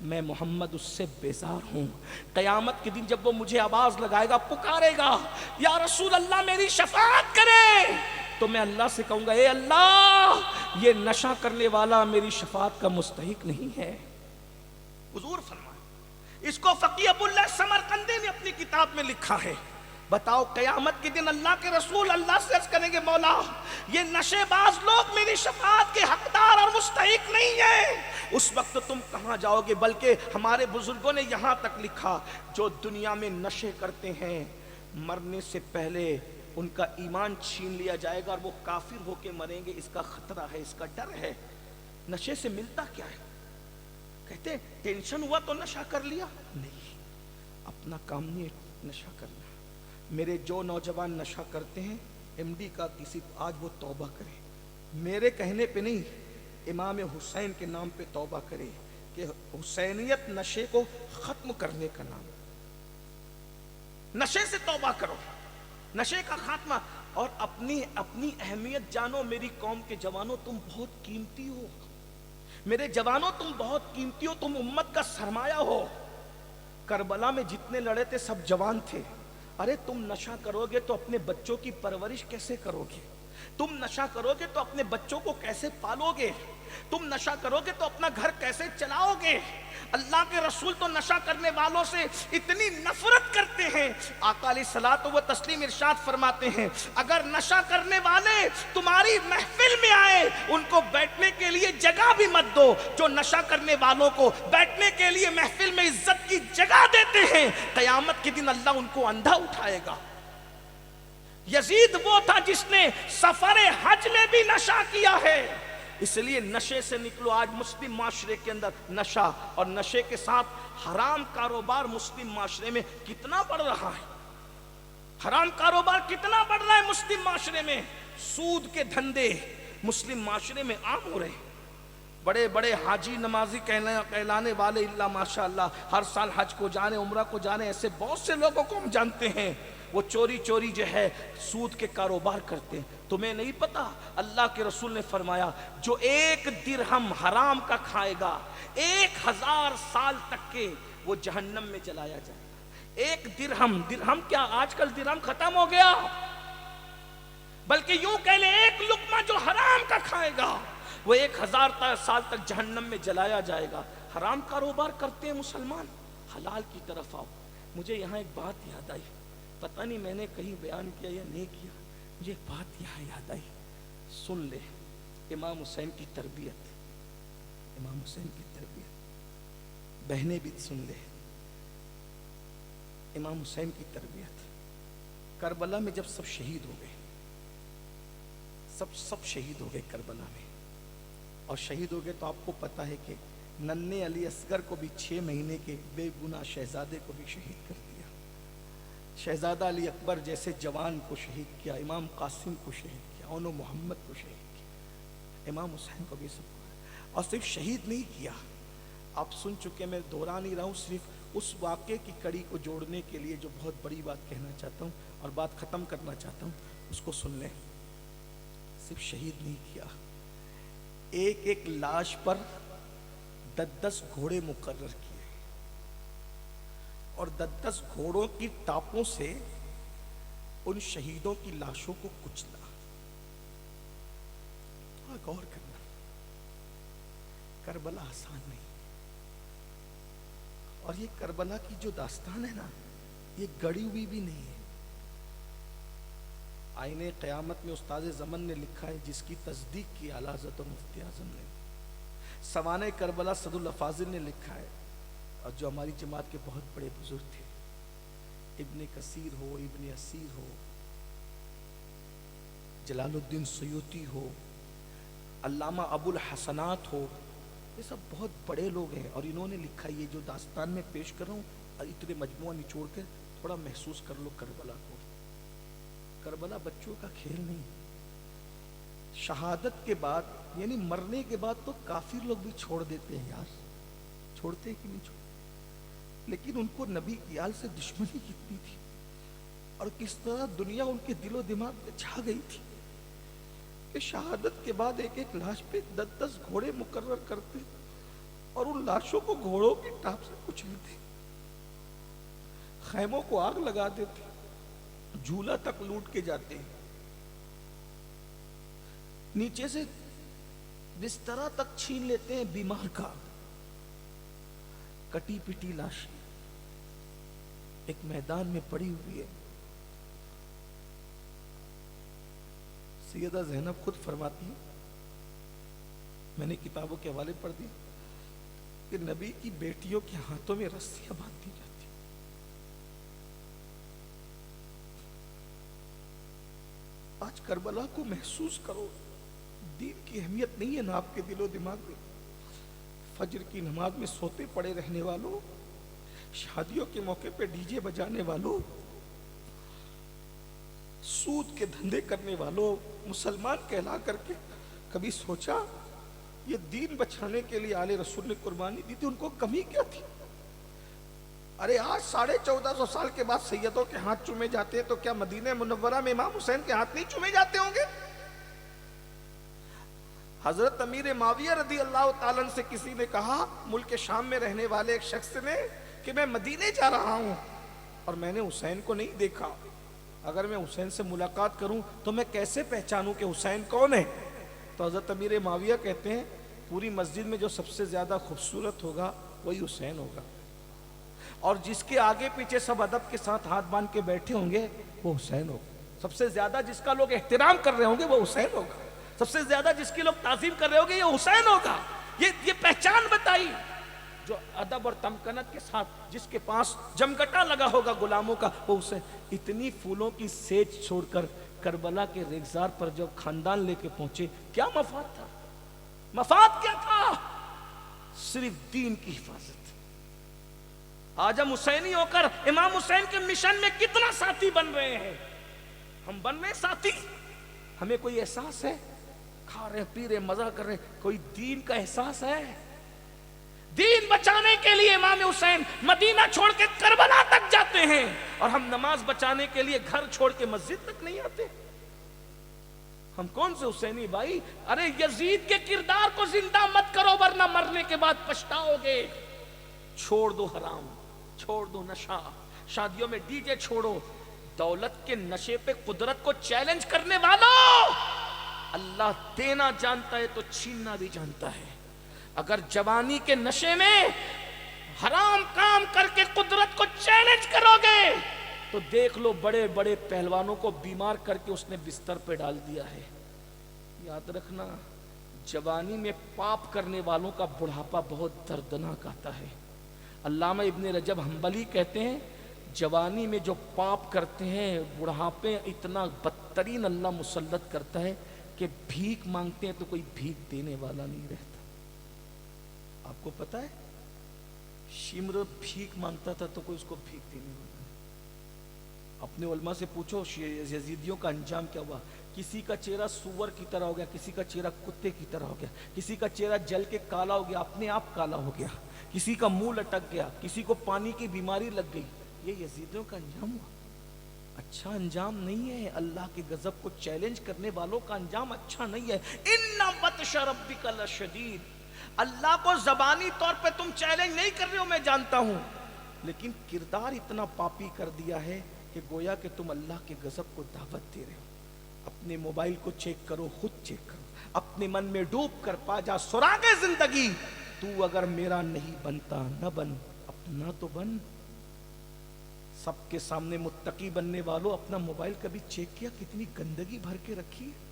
میں محمد اس سے بیزار ہوں. قیامت کے دن جب وہ مجھے آواز لگائے گا, پکارے گا, یا رسول اللہ میری شفاعت کرے, تو میں اللہ سے کہوں گا, اے اللہ یہ نشہ کرنے والا میری شفاعت کا مستحق نہیں ہے. حضور فرمائے, اس کو فقیہ ابو اللہ سمرقندی نے اپنی کتاب میں لکھا ہے. بتاؤ قیامت کے دن اللہ کے رسول اللہ سے عرض کریں گے, مولا یہ نشے باز لوگ میری شفاعت کے حقدار اور مستحق نہیں ہیں. اس وقت تم کہاں جاؤ گے؟ بلکہ ہمارے بزرگوں نے یہاں تک لکھا, جو دنیا میں نشے کرتے ہیں مرنے سے پہلے ان کا ایمان چھین لیا جائے گا اور وہ کافر ہو کے مریں گے. اس کا خطرہ ہے, اس کا ڈر ہے. نشے سے ملتا کیا ہے؟ کہتے ٹینشن ہوا تو نشہ کر لیا. نہیں, اپنا کام نہیں نشہ کرنا. میرے جو نوجوان نشہ کرتے ہیں ایم ڈی کا کسی آج وہ توبہ کرے, میرے کہنے پہ نہیں, امام حسین کے نام پہ توبہ کرے کہ حسینیت نشے کو ختم کرنے کا نام. نشے سے توبہ کرو, نشے کا خاتمہ, اور اپنی اہمیت جانو. میری قوم کے جوانوں, تم بہت قیمتی ہو. میرے جوانوں تم بہت قیمتی ہو, تم امت کا سرمایہ ہو. کربلا میں جتنے لڑے تھے سب جوان تھے. ارے تم نشہ کرو گے تو اپنے بچوں کی پرورش کیسے کرو گے؟ تم نشہ کرو گے تو اپنے بچوں کو کیسے پالو گے؟ تم نشہ کرو گے تو اپنا گھر کیسے چلاؤ گے؟ اللہ کے رسول تو نشہ کرنے والوں سے اتنی نفرت کرتے ہیں، آقا علیہ الصلوۃ والتسلیم ارشاد فرماتے ہیں اگر نشہ کرنے والے تمہاری محفل میں آئے ان کو بیٹھنے کے لیے جگہ بھی مت دو۔ جو نشہ کرنے والوں کو بیٹھنے کے لیے محفل میں عزت کی جگہ دیتے ہیں، قیامت کے دن اللہ ان کو اندھا اٹھائے گا۔ یزید وہ تھا جس نے سفر حج میں بھی نشہ کیا ہے، اس لیے نشے سے نکلو۔ آج مسلم معاشرے کے اندر نشہ اور نشے کے ساتھ حرام کاروبار مسلم معاشرے میں کتنا بڑھ رہا ہے، حرام کاروبار کتنا بڑھ رہا ہے مسلم معاشرے میں۔ سود کے دھندے مسلم معاشرے میں عام ہو رہے ہیں۔ بڑے بڑے حاجی نمازی کہلانے والے اللہ ماشاء اللہ ہر سال حج کو جانے، عمرہ کو جانے، ایسے بہت سے لوگوں کو ہم جانتے ہیں، وہ چوری چوری جو ہے سود کے کاروبار کرتے ہیں۔ تمہیں نہیں پتا اللہ کے رسول نے فرمایا جو 1 درہم حرام کا کھائے گا 1000 سال تک کے وہ جہنم میں جلایا جائے گا۔ 1 درہم، درہم کیا آج کل درہم ختم ہو گیا، بلکہ یوں کہہ لیں 1 لقمہ جو حرام کا کھائے گا وہ 1000 سال تک جہنم میں جلایا جائے گا۔ حرام کاروبار کرتے ہیں مسلمان، حلال کی طرف آؤ۔ مجھے یہاں ایک بات یاد آئی، پتہ نہیں میں نے کہیں بیان کیا یا نہیں کیا، مجھے ایک بات یہاں یاد آئی، سن لے۔ امام حسین کی تربیت، امام حسین کی تربیت، بہنیں بھی سن لے، امام حسین کی تربیت۔ کربلا میں جب سب شہید ہو گئے، سب شہید ہو گئے کربلا میں، اور شہید ہو گئے تو آپ کو پتہ ہے کہ ننھے علی اصغر کو بھی 6 مہینے کے بے گناہ شہزادے کو بھی شہید کر دیا، شہزادہ علی اکبر جیسے جوان کو شہید کیا، امام قاسم کو شہید کیا، اون محمد کو شہید کیا، امام حسین کو بھی سب کو، اور صرف شہید نہیں کیا۔ آپ سن چکے، میں دہرا نہیں رہا ہوں، صرف اس واقعے کی کڑی کو جوڑنے کے لیے جو بہت بڑی بات کہنا چاہتا ہوں اور بات ختم کرنا چاہتا ہوں، اس کو سن لیں۔ صرف شہید نہیں کیا، ایک لاش پر 10 گھوڑے مقرر کیے، اور 10 گھوڑوں کی ٹاپوں سے ان شہیدوں کی لاشوں کو کچلا۔ غور کرنا، کربلا آسان نہیں، اور یہ کربلا کی جو داستان ہے نا، یہ گڑی ہوئی بھی نہیں ہے۔ آئین قیامت میں استاد زمن نے لکھا ہے، جس کی تصدیق کی اعلیٰ حضرت مفتی اعظم نے۔ سوانح کربلا صد الافاضل نے لکھا ہے، اور جو ہماری جماعت کے بہت بڑے بزرگ تھے، ابن کثیر ہو، ابن اسیر ہو، جلال الدین سیوطی ہو، علامہ ابو الحسنات ہو، یہ سب بہت بڑے لوگ ہیں، اور انہوں نے لکھا یہ جو داستان میں پیش کر رہا ہوں، اور اتنے مجموعہ نچوڑ کے تھوڑا محسوس کر لو کربلا کو۔ کربلا بچوں کا کھیل نہیں۔ شہادت کے بعد یعنی مرنے کے بعد تو کافر لوگ بھی چھوڑ دیتے ہیں یار، چھوڑتے کہ نہیں چھوڑتے، لیکن ان کو نبی کی آل سے دشمنی کتنی تھی، اور کس طرح دنیا ان کے دل و دماغ میں چھا گئی تھی کہ شہادت کے بعد ایک لاش پہ 10 گھوڑے مقرر کرتے اور ان لاشوں کو گھوڑوں کی ٹاپ سے کچلتے، خیموں کو آگ لگا دیتے، جھولا تک لوٹ کے جاتے ہیں، نیچے سے بسترا تک چھین لیتے ہیں بیمار کا۔ کٹی پٹی لاش ایک میدان میں پڑی ہوئی ہے۔ سیدہ زینب خود فرماتی ہے، میں نے کتابوں کے حوالے پڑھ دی کہ نبی کی بیٹیوں کے ہاتھوں میں رسیاں باندھ دی جاتی۔ آج کربلا کو محسوس کرو، دین کی اہمیت نہیں ہے نا آپ کے دل و دماغ میں؟ فجر کی نماز میں سوتے پڑے رہنے والوں، شادیوں کے موقع پہ ڈی جے بجانے والوں، سود کے دھندے کرنے والوں، مسلمان کہلا کر کے کبھی سوچا یہ دین بچانے کے لیے آل رسول نے قربانی دی تھی، ان کو کمی کیا تھی؟ ارے آج 1450 سال کے بعد سیدوں کے ہاتھ چومے جاتے ہیں، تو کیا مدینہ منورہ میں امام حسین کے ہاتھ نہیں چومے جاتے ہوں گے؟ حضرت امیر معاویہ رضی اللہ تعالیٰ عنہ سے کسی نے کہا، ملک شام میں رہنے والے ایک شخص نے، کہ میں مدینے جا رہا ہوں اور میں نے حسین کو نہیں دیکھا۔ اگر میں حسین سے ملاقات کروں تو میں کیسے پہچانوں کہ حسین کون ہے؟ تو حضرت امیر معاویہ کہتے ہیں پوری مسجد میں جو سب سے زیادہ خوبصورت ہوگا وہی حسین ہوگا، اور جس کے آگے پیچھے سب ادب کے ساتھ ہاتھ باندھ کے بیٹھے ہوں گے وہ حسین ہوگا، سب سے زیادہ جس کا لوگ احترام کر رہے ہوں گے وہ حسین ہوگا، سب سے زیادہ جس کی لوگ تعظیم کر رہے ہوں گے یہ حسین ہوگا۔ یہ پہچان بتائی جو ادب اور تمکنت کے ساتھ جس کے پاس جمگٹا لگا ہوگا غلاموں کا وہ حسین۔ اتنی پھولوں کی سیج چھوڑ کر کربلا کے ریگزار پر جب خاندان لے کے پہنچے، کیا مفاد تھا؟ مفاد کیا تھا؟ صرف دین کی حفاظت۔ آج ہم حسینی ہو کر امام حسین کے مشن میں کتنا ساتھی بن رہے ہیں؟ ہم بن رہے ساتھی؟ ہمیں کوئی احساس ہے؟ کھا رہے پی رہے مزہ کر رہے، کوئی دین کا احساس ہے؟ دین بچانے کے لیے امام حسین مدینہ چھوڑ کے کربلا تک جاتے ہیں، اور ہم نماز بچانے کے لیے گھر چھوڑ کے مسجد تک نہیں آتے۔ ہم کون سے حسینی بھائی؟ ارے یزید کے کردار کو زندہ مت کرو ورنہ مرنے کے بعد پچھتاؤ گے۔ چھوڑ دو حرام، چھوڑ دو نشہ، شادیوں میں ڈی جے چھوڑو، دولت کے نشے پہ قدرت کو چیلنج کرنے والوں، اللہ دینا جانتا ہے تو چھیننا بھی جانتا ہے۔ اگر جوانی کے نشے میں حرام کام کر کے قدرت کو چیلنج کرو گے تو دیکھ لو بڑے بڑے پہلوانوں کو بیمار کر کے اس نے بستر پہ ڈال دیا ہے۔ یاد رکھنا جوانی میں پاپ کرنے والوں کا بڑھاپا بہت دردناک آتا ہے۔ علامہ ابن رجب حنبلی کہتے ہیں جوانی میں جو پاپ کرتے ہیں بڑھاپے اتنا بدترین اللہ مسلط کرتا ہے کہ بھیک مانگتے ہیں تو کوئی بھیک دینے والا نہیں رہتا۔ آپ کو پتا ہے شمر بھیک مانگتا تھا تو کوئی اس کو بھیک دینے والا نہیں۔ اپنے علماء سے پوچھو یزیدیوں کا انجام کیا ہوا؟ کسی کا چہرہ سور کی طرح ہو گیا، کسی کا چہرہ کتے کی طرح ہو گیا، کسی کا چہرہ جل کے کالا ہو گیا، اپنے آپ کالا ہو گیا، کسی کا منہ لٹک گیا، کسی کو پانی کی بیماری لگ گئی۔ یہ یزیدیوں کا انجام ہوا؟ اچھا انجام نہیں ہے۔ اللہ کے غضب کو چیلنج کرنے والوں کا انجام اچھا نہیں ہے۔ ان بطش ربک لشدید۔ اللہ کو زبانی طور پہ تم چیلنج نہیں کر رہے ہو میں جانتا ہوں، لیکن کردار اتنا پاپی کر دیا ہے کہ گویا کہ تم اللہ کے غضب کو دعوت دے رہے ہو۔ اپنے موبائل کو چیک کرو، خود چیک کرو، اپنے من میں ڈوب کر پا جا سراغ زندگی۔ تو اگر میرا نہیں بنتا نہ بن، اپنا تو بن۔ سب کے سامنے متقی بننے والوں اپنا موبائل کبھی چیک کیا کتنی گندگی بھر کے رکھی ہے؟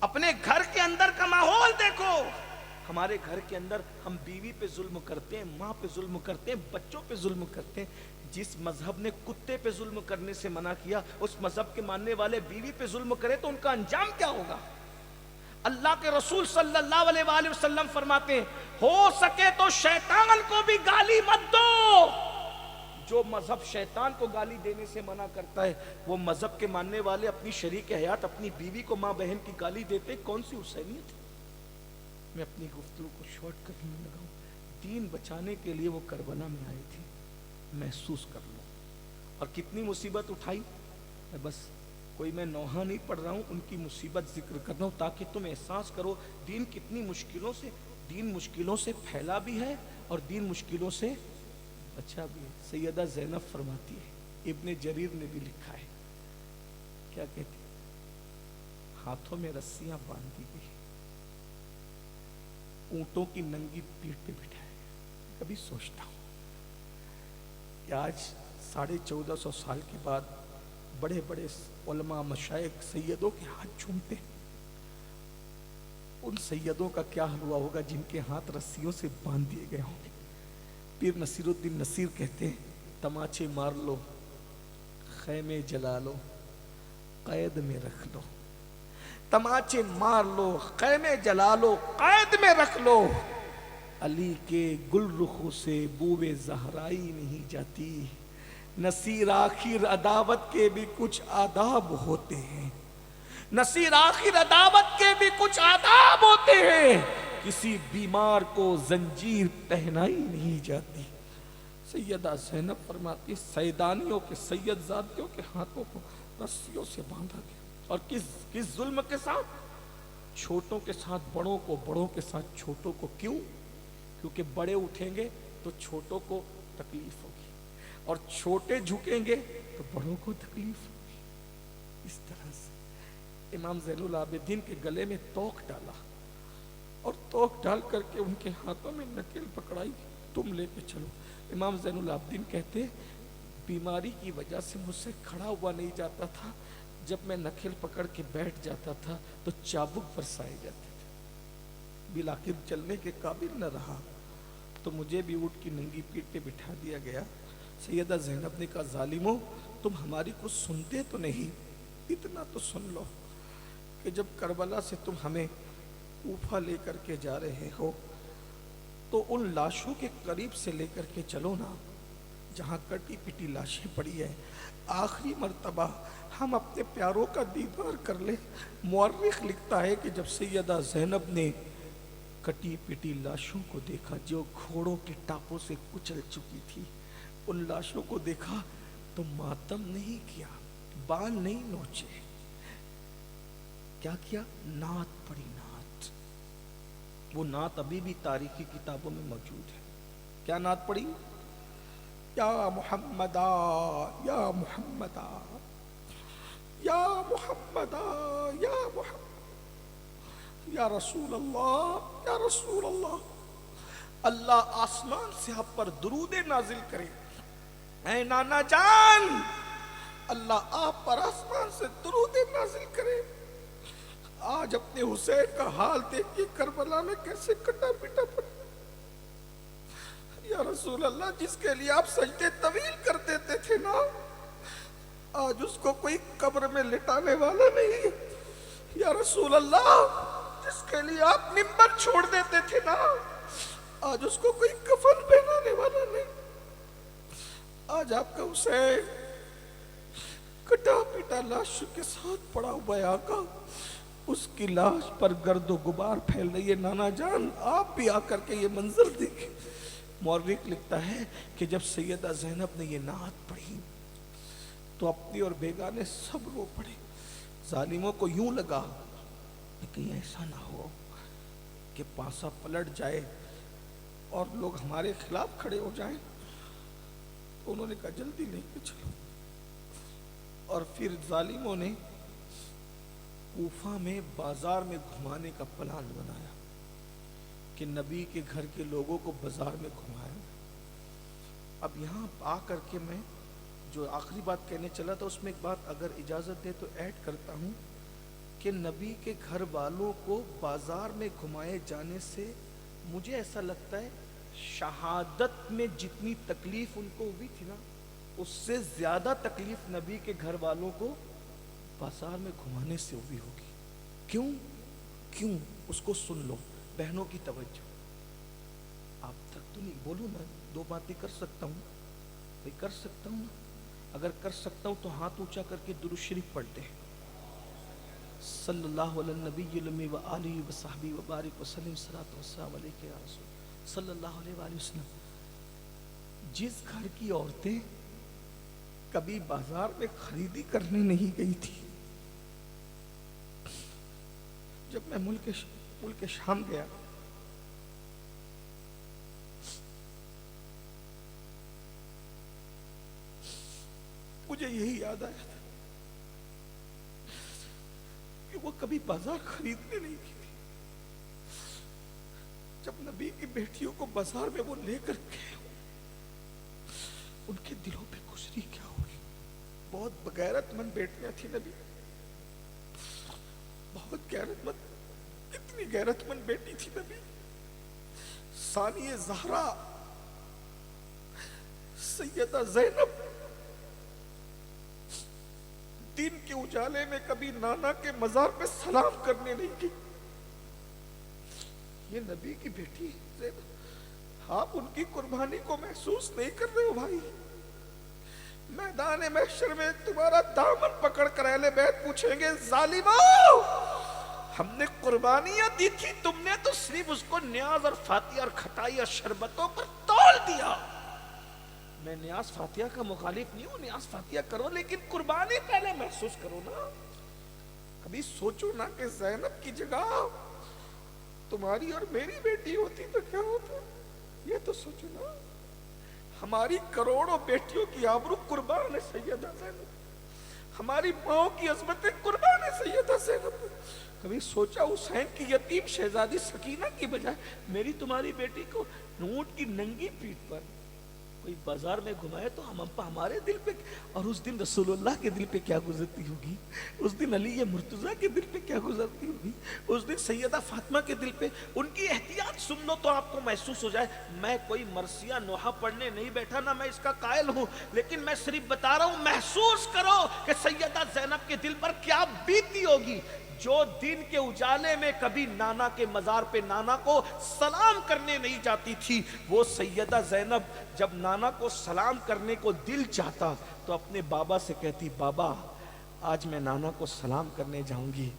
اپنے گھر کے اندر کا ماحول دیکھو۔ ہمارے گھر کے اندر ہم بیوی پہ ظلم کرتے ہیں، ماں پہ ظلم کرتے ہیں، بچوں پہ ظلم کرتے ہیں۔ جس مذہب نے کتے پہ ظلم کرنے سے منع کیا اس مذہب کے ماننے والے بیوی پہ ظلم کرے تو ان کا انجام کیا ہوگا؟ اللہ کے رسول صلی اللہ علیہ وآلہ وسلم فرماتے ہیں ہو سکے تو شیطان کو بھی گالی مت دو۔ جو مذہب شیطان کو گالی دینے سے منع کرتا ہے وہ مذہب کے ماننے والے اپنی شریک حیات اپنی بیوی کو ماں بہن کی گالی دیتے، کون سی حسینیت ہے؟ میں اپنی گفتگو کو شارٹ کرنے لگا ہوں۔ دین بچانے کے لیے وہ کربلا میں آئی تھی، محسوس کر لو۔ اور کتنی مصیبت اٹھائی، میں بس کوئی میں نوحہ نہیں پڑھ رہا ہوں، ان کی مصیبت ذکر کر رہا ہوں تاکہ تم احساس کرو دین کتنی مشکلوں سے پھیلا بھی ہے اور دین مشکلوں سے بچا بھی ہے۔ سیدہ زینب فرماتی ہے، ابن جریر نے بھی لکھا ہے، کیا کہتی؟ ہاتھوں میں رسیاں باندھ دی گئی، اونٹوں کی ننگی پیٹھ پہ بٹھائے۔ کبھی سوچتا ہوں کہ آج 1450 سال کے بعد بڑے بڑے علماء مشائخ سیدوں کے ہاتھ چومتے ہیں، ان سیدوں کا کیا حال ہوا ہوگا جن کے ہاتھ رسیوں سے باندھ دیے گئے ہوں گے۔ پیر نصیر الدین نصیر کہتے ہیں تماچے مار لو، خیمے جلا لو، قید میں رکھ لو۔ تماچے مار لو، خیمے جلا لو، قید میں رکھ لو، علی کے گل رخوں سے بوئے زہرائی نہیں جاتی۔ نصیر آخر عداوت کے بھی کچھ آداب ہوتے ہیں، نصیر آخر عداوت کے بھی کچھ آداب ہوتے ہیں، کسی بیمار کو زنجیر پہنائی نہیں جاتی۔ سیدہ زینب فرماتی سیدانیوں کے سید زادیوں کے ہاتھوں کو رسیوں سے باندھا گیا، اور کس ظلم کے ساتھ؟ چھوٹوں کے ساتھ بڑوں کو، بڑوں کے ساتھ چھوٹوں کو۔ کیوں؟ کیونکہ بڑے اٹھیں گے تو چھوٹوں کو تکلیف ہوگی، اور چھوٹے جھکیں گے تو بڑوں کو تکلیف ہوگی۔ اس طرح سے امام زین العابدین کے گلے میں توق ڈالا اور توق ڈال کر کے ان کے ہاتھوں میں نکیل پکڑائی، تم لے کے چلو۔ امام زین العابدین کہتے بیماری کی وجہ سے مجھ سے کھڑا ہوا نہیں جاتا تھا، جب میں نکیل پکڑ کے بیٹھ جاتا تھا تو چابک برسائے جاتے تھے، بالآخر چلنے کے قابل نہ رہا تو مجھے بھی اٹھ کی ننگی پیٹ پہ بٹھا دیا گیا۔ سیدہ زینب نے کہا ظالمو تم ہماری کچھ سنتے تو نہیں، اتنا تو سن لو کہ جب کربلا سے تم ہمیں کوفہ لے کر کے جا رہے ہو تو ان لاشوں کے قریب سے لے کر کے چلو نا جہاں کٹی پٹی لاشیں پڑی ہیں، آخری مرتبہ ہم اپنے پیاروں کا دیدار کر لیں۔ مورخ لکھتا ہے کہ جب سیدہ زینب نے کٹی پٹی لاشوں کو دیکھا جو گھوڑوں کے ٹاپوں سے کچل چکی تھی، ان لاشوں کو دیکھا تو ماتم نہیں کیا، بال نہیں نوچے، کیا کیا؟ نعت پڑھی، نعت۔ وہ نعت ابھی بھی تاریخی کتابوں میں موجود ہے۔ کیا نعت پڑھی؟ یا محمدا یا محمدا یا محمدا یا محمد یا رسول اللہ یا رسول اللہ۔ اللہ آسمان سے آپ پر درود نازل کرے، اے نانا جان، اللہ آپ پر آسمان سے درود نازل کرے۔ آج اپنے حسین کا حال دیکھیے، کربلا میں کیسے کٹا پٹا پڑا۔ یا رسول اللہ، جس کے لیے آپ سجدے طویل کر دیتے تھے نا، آج اس کو کوئی قبر میں لٹانے والا نہیں۔ یا رسول اللہ، جس کے لیے آپ منبر چھوڑ دیتے تھے نا، آج اس کو کوئی کفن پہنانے والا نہیں۔ آج آپ کا حسین کٹا پیٹا لاش کے ساتھ پڑا ہوا ہے آقا، اس کی لاش پر گرد و غبار پھیل رہی ہے۔ نانا جان آپ بھی آ کر کے یہ منظر دیکھیں۔ مورخ لکھتا ہے کہ جب سیدہ زینب نے یہ نعت پڑھی تو اپنی اور بیگانے سب رو پڑے۔ ظالموں کو یوں لگا کہ کہیں ایسا نہ ہو کہ پاسا پلٹ جائے اور لوگ ہمارے خلاف کھڑے ہو جائیں، تو انہوں نے کہا جلدی لے کے چلو۔ اور پھر ظالموں نے کوفہ میں بازار میں گھمانے کا پلان بنایا کہ نبی کے گھر کے لوگوں کو بازار میں گھمائیں۔ اب یہاں آ کر کے میں جو آخری بات کہنے چلا تھا اس میں ایک بات اگر اجازت دے تو ایڈ کرتا ہوں کہ نبی کے گھر والوں کو بازار میں گھمائے جانے سے مجھے ایسا لگتا ہے شہادت میں جتنی تکلیف ان کو ہوئی تھی نا، اس سے زیادہ تکلیف نبی کے گھر والوں کو بازار میں گھمانے سے ہوئی ہوگی۔ کیوں اس کو سن لو بہنوں کی توجہ۔ آپ تک تو نہیں بولو نا، دو باتیں کر سکتا ہوں بھائی، کر سکتا ہوں نا؟ اگر کر سکتا ہوں تو ہاتھ اونچا کر کے درود شریف پڑھتے ہیں۔ صلی اللہ علیہ نبی المی و آلہ و صحبہ و بارک وسلم، صلاۃ و سلام علیک یا رسول صلی اللہ علیہ وآلہ وسلم۔ جس گھر کی عورتیں کبھی بازار میں خریدی کرنے نہیں گئی تھی، جب میں ملک شام گیا مجھے یہی یاد آیا تھا کہ وہ کبھی بازار خریدنے نہیں گئی تھی۔ جب نبی کی بیٹیوں کو بازار میں وہ لے کر گئے، ان کے دلوں پہ گزری کیا ہوگی۔ بہت بغیرت مند بیٹیاں تھی نبی، بہت غیرت مند، کتنی غیرت مند بیٹی تھی نبی، ثانی زہرا سیدہ زینب۔ دن کے اجالے میں کبھی نانا کے مزار پہ سلام کرنے نہیں گئی۔ یہ نبی کی بیٹی زینب، آپ ان کی قربانی کو محسوس نہیں کر رہے ہو بھائی؟ میدان محشر میں تمہارا دامن پکڑ کر اہل بیت پوچھیں گے ظالموں، ہم نے قربانیاں دی تھی، تم نے تو صرف اس کو نیاز اور فاتحہ اور کھٹائی اور شربتوں پر تول دیا۔ میں نیاز فاتحہ کا مخالف نہیں ہوں، نیاز فاتحہ کرو، لیکن قربانی پہلے محسوس کرو نا۔ کبھی سوچو نا کہ زینب کی جگہ تمہاری اور میری بیٹی ہوتی تو کیا ہوتا، یہ تو سوچو نا۔ ہماری کروڑوں بیٹیوں کی آبرو قربان ہے سیدہ زینب، ہماری ماؤں کی عظمتیں قربان ہے سیدہ زینب۔ کبھی سوچا حسین کی یتیم شہزادی سکینہ کی بجائے میری تمہاری بیٹی کو اونٹ کی ننگی پیٹھ پر کوئی بازار میں گھمائے تو ہمارے دل پہ، اور اس دن رسول اللہ کے دل پہ کیا گزرتی ہوگی، اس دن علی مرتضیٰ کے دل پہ کیا گزرتی ہوگی، اس دن سیدہ فاطمہ کے دل پہ۔ ان کی احتیاط سن لو تو آپ کو محسوس ہو جائے، میں کوئی مرثیہ نوحہ پڑھنے نہیں بیٹھا، نہ میں اس کا قائل ہوں، لیکن میں صرف بتا رہا ہوں محسوس کرو کہ سیدہ زینب کے دل پر کیا بیتی ہوگی، جو دن کے اجالے میں کبھی نانا کے مزار پہ نانا کو سلام کرنے نہیں جاتی تھی، وہ سیدہ زینب جب نانا کو سلام کرنے کو دل چاہتا تو اپنے بابا سے کہتی بابا آج میں نانا کو سلام کرنے جاؤں گی،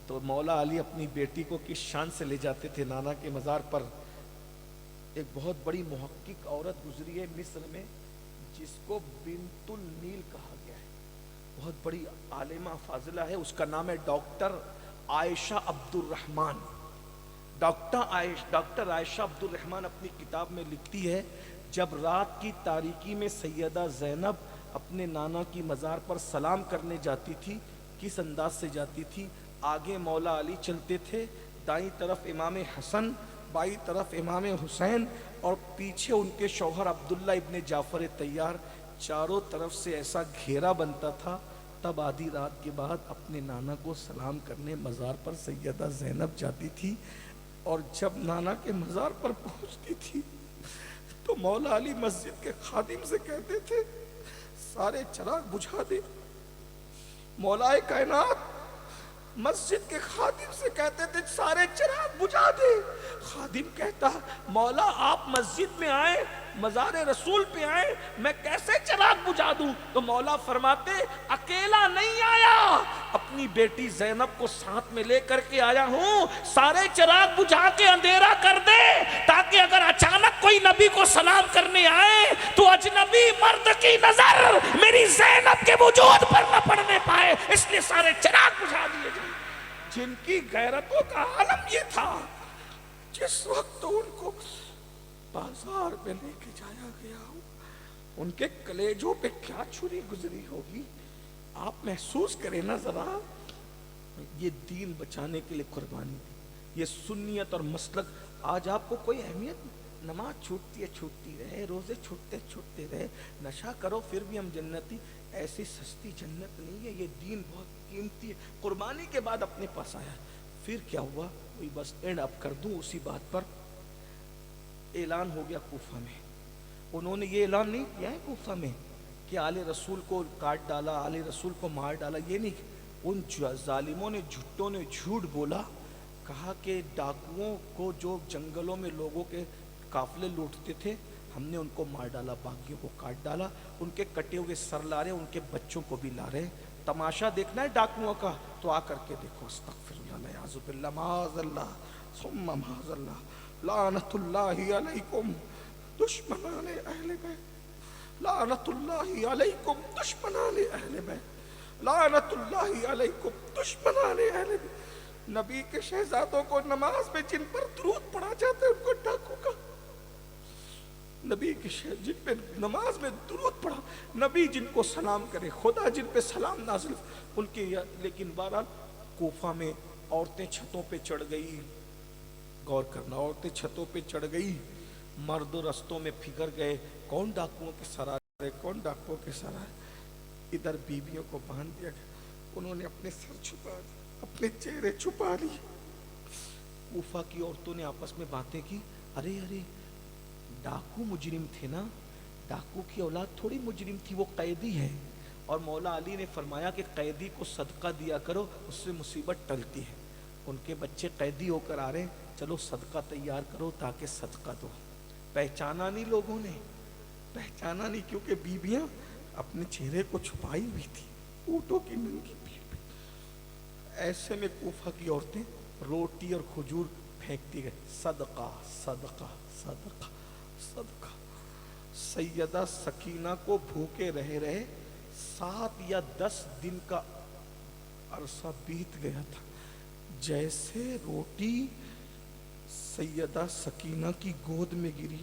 تو مولا علی اپنی بیٹی کو کس شان سے لے جاتے تھے نانا کے مزار پر۔ ایک بہت بڑی محقق عورت گزری ہے مصر میں جس کو بنت النیل کہا گیا ہے، بہت بڑی عالمہ فاضلہ ہے، اس کا نام ہے ڈاکٹر عائشہ عبد الرحمن۔ ڈاکٹر عائشہ عبد الرحمن اپنی کتاب میں لکھتی ہے جب رات کی تاریکی میں سیدہ زینب اپنے نانا کی مزار پر سلام کرنے جاتی تھی، کس انداز سے جاتی تھی، آگے مولا علی چلتے تھے، دائیں طرف امام حسن، بائیں طرف امام حسین، اور پیچھے ان کے شوہر عبداللہ ابن جعفر طیار، چاروں طرف سے ایسا گھیرا بنتا تھا۔ تب آدھی رات کے بعد اپنے نانا کو سلام کرنے مزار پر سیدہ زینب جاتی تھی، اور جب نانا کے مزار پر پہنچتی تھی تو مولا علی مسجد کے خادم سے کہتے تھے سارے چراغ بجھا دے۔ مولا کائنات مسجد کے خادم سے کہتے تھے سارے چراغ بجھا دے، خادم کہتا مولا آپ مسجد میں آئے، مزار رسول پہ آئے، میں کیسے چراغ بجھا دوں؟ تو مولا فرماتے اکیلا نہیں آیا، اپنی بیٹی زینب کو ساتھ میں لے کر کے آیا ہوں، سارے چراغ بجھا کے اندھیرا کر دے تاکہ اگر اچانک کوئی نبی کو سلام کرنے آئے تو اجنبی مرد کی نظر میری زینب کے وجود پر نہ پڑنے پائے، اس لیے سارے چراغ بجھا دیے جائیں۔ جن کی غیرتوں کا عالم یہ تھا، جس وقت ان کو بازار میں لے کے جایا گیا ہو، ان کے کلیجوں پہ کیا چھری گزری ہوگی، آپ محسوس کریں نا ذرا۔ یہ دین بچانے کے لیے قربانی دی، یہ سنیت اور مسلک۔ آج آپ کو کوئی اہمیت نہیں، نماز چھوٹتی ہے چھوٹتی رہے، روزے چھوٹتے چھوٹتے رہے، نشہ کرو پھر بھی ہم جنتی، ایسی سستی جنت نہیں ہے، یہ دین بہت قیمتی ہے، قربانی کے بعد اپنے پاس آیا۔ پھر کیا ہوا، وہی بس اینڈ اپ کر دوں اسی بات پر۔ اعلان ہو گیا کوفہ میں، انہوں نے یہ اعلان نہیں کیا ہے کوفہ میں کہ آل رسول کو کاٹ ڈالا، آل رسول کو مار ڈالا، یہ نہیں، ان ظالموں نے جھٹوں نے جھوٹ بولا، کہا کہ ڈاکوؤں کو جو جنگلوں میں لوگوں کے قافلے لوٹتے تھے ہم نے ان کو مار ڈالا، باغیوں کو کاٹ ڈالا، ان کے کٹے ہوئے سر لا رہے، ان کے بچوں کو بھی لا رہے۔ تماشا دیکھنا ہے ڈاکوؤں کا تو آ کر کے دیکھو، استغفر اللہ، نعوذ باللہ، معاذ اللہ، ثم معاذ اللہ، لعنت اللہ علیکم دشمنان اہل بیت، لعنت اللہ علیکم دشمنان اہل بیت، لعنت اللہ علیکم دشمنان اہل بیت۔ نبی کے شہزادوں کو نماز میں جن پر درود پڑھا جاتا ہے ان کو ڈاکو کا، نبی کے جن پہ نماز میں درود پڑھا، نبی جن کو سلام کرے، خدا جن پہ سلام نازل ان کے۔ لیکن بہرحال کوفہ میں عورتیں چھتوں پہ چڑھ گئی، غور کرنا، عورتیں چھتوں پہ چڑھ گئی، مرد رستوں میں پھگر گئے، کون ڈاکوؤں کے سر آ رہے، کون ڈاکوؤں کے سر آ رہے۔ ادھر بیویوں کو باندھ دیا گیا، انہوں نے اپنے سر چھپا دیے، اپنے چہرے چھپا لیے۔ کوفہ کی عورتوں نے آپس میں باتیں کی، ارے ارے ڈاکو مجرم تھے نا، ڈاکو کی اولاد تھوڑی مجرم تھی، وہ قیدی ہے، اور مولا علی نے فرمایا کہ قیدی کو صدقہ دیا کرو، اس سے مصیبت ٹلتی ہے۔ ان کے بچے قیدی ہو کر آ رہے ہیں، چلو صدقہ تیار کرو تاکہ صدقہ دو۔ پہچانا نہیں لوگوں نے، پہچانا نہیں، کیونکہ بیویاں اپنے چہرے کو چھپائی ہوئی تھی، اونٹوں کی ننگی پیٹھ پہ۔ ایسے میں کوفہ کی عورتیں روٹی اور کھجور پھینکتی گئے، صدقہ صدقہ صدقہ صدقہ۔ سیدہ سکینہ کو بھوکے رہے 7 یا 10 دن کا عرصہ بیت گیا تھا۔ جیسے روٹی سیدہ سکینہ کی گود میں گری،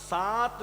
7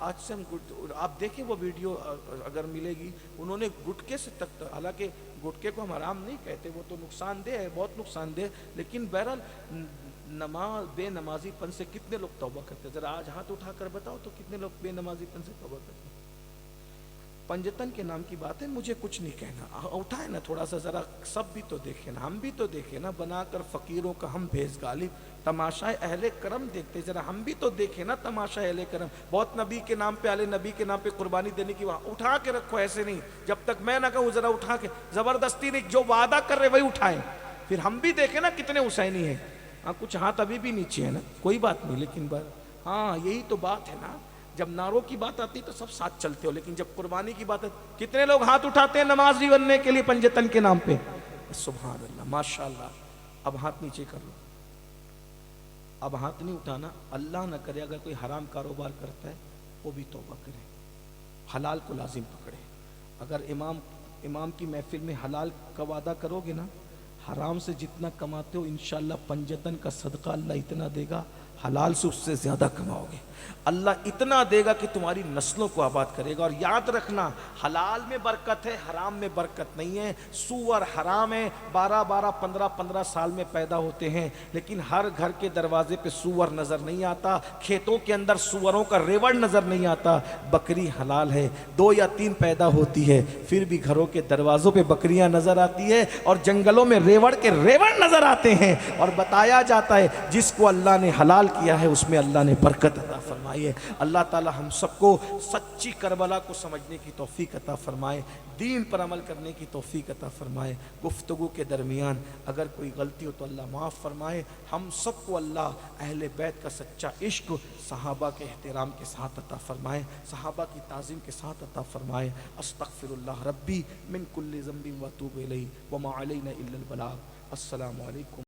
آج سے ہم آپ دیکھیں وہ ویڈیو اگر ملے گی, انہوں نے گٹکے سے تک, حالانکہ گٹکے کو ہم حرام نہیں کہتے, وہ تو نقصان دہ ہے, بہت نقصان دہ, لیکن بہرحال نماز بے نمازی پن سے کتنے لوگ توبہ کرتے ہیں؟ ذرا آج ہاتھ اٹھا کر بتاؤ تو کتنے لوگ بے نمازی پن سے توبہ کرتے ہیں؟ پنجتن کے نام کی بات ہے, مجھے کچھ نہیں کہنا, اٹھائے نا تھوڑا سا, ذرا سب بھی تو دیکھیں نا, ہم بھی تو دیکھیں نا, بنا کر فقیروں کا ہم بھیس غالب, تماشائے اہل کرم دیکھتے, ذرا ہم بھی تو دیکھیں نا تماشا اہل کرم. بہت نبی کے نام پہ, اہل نبی کے نام پہ قربانی دینے کی, وہاں اٹھا کے رکھو, ایسے نہیں, جب تک میں نہ کہوں ذرا اٹھا کے, زبردستی نہیں, جو وعدہ کر رہے وہی اٹھائیں, پھر ہم بھی دیکھیں نا کتنے حسینی ہیں. ہاں کچھ ہاتھ ابھی بھی نیچے ہے نا, کوئی بات نہیں, لیکن ہاں یہی تو بات ہے نا, جب نعروں کی بات آتی تو سب ساتھ چلتے ہو, لیکن جب قربانی کی بات ہے, کتنے لوگ ہاتھ اٹھاتے ہیں نمازی بننے کے لیے پنجتن کے نام پہ؟ سبحان اللہ, ماشاءاللہ. اب ہاتھ نیچے کر لو, اب ہاتھ نہیں اٹھانا. اللہ نہ کرے اگر کوئی حرام کاروبار کرتا ہے وہ بھی توبہ کرے, حلال کو لازم پکڑے. اگر امام کی محفل میں حلال کا وعدہ کرو گے نا, حرام سے جتنا کماتے ہو انشاءاللہ پنجتن کا صدقہ اللہ اتنا دے گا, حلال سے اس سے زیادہ کماؤ گے. اللہ اتنا دے گا کہ تمہاری نسلوں کو آباد کرے گا. اور یاد رکھنا, حلال میں برکت ہے, حرام میں برکت نہیں ہے. سور حرام ہے, 15 سال میں پیدا ہوتے ہیں, لیکن ہر گھر کے دروازے پہ سور نظر نہیں آتا, کھیتوں کے اندر سوروں کا ریوڑ نظر نہیں آتا. بکری حلال ہے, 2 یا 3 پیدا ہوتی ہے, پھر بھی گھروں کے دروازوں پہ بکریاں نظر آتی ہے, اور جنگلوں میں ریوڑ کے ریوڑ نظر آتے ہیں. اور بتایا جاتا ہے جس کو اللہ نے حلال کیا ہے اس میں اللہ نے برکت عطا فرمائیے. اللہ تعالی ہم سب کو سچی کربلا کو سمجھنے کی توفیق عطا فرمائے, دین پر عمل کرنے کی توفیق عطا فرمائے. گفتگو کے درمیان اگر کوئی غلطی ہو تو اللہ معاف فرمائے. ہم سب کو اللہ اہل بیت کا سچا عشق صحابہ کے احترام کے ساتھ عطا فرمائے, صحابہ کی تعظیم کے ساتھ عطا فرمائے. استغفر اللہ ربی من کل ذنب و اتوب الیہ وما علینا الا البلاغ. السلام علیکم.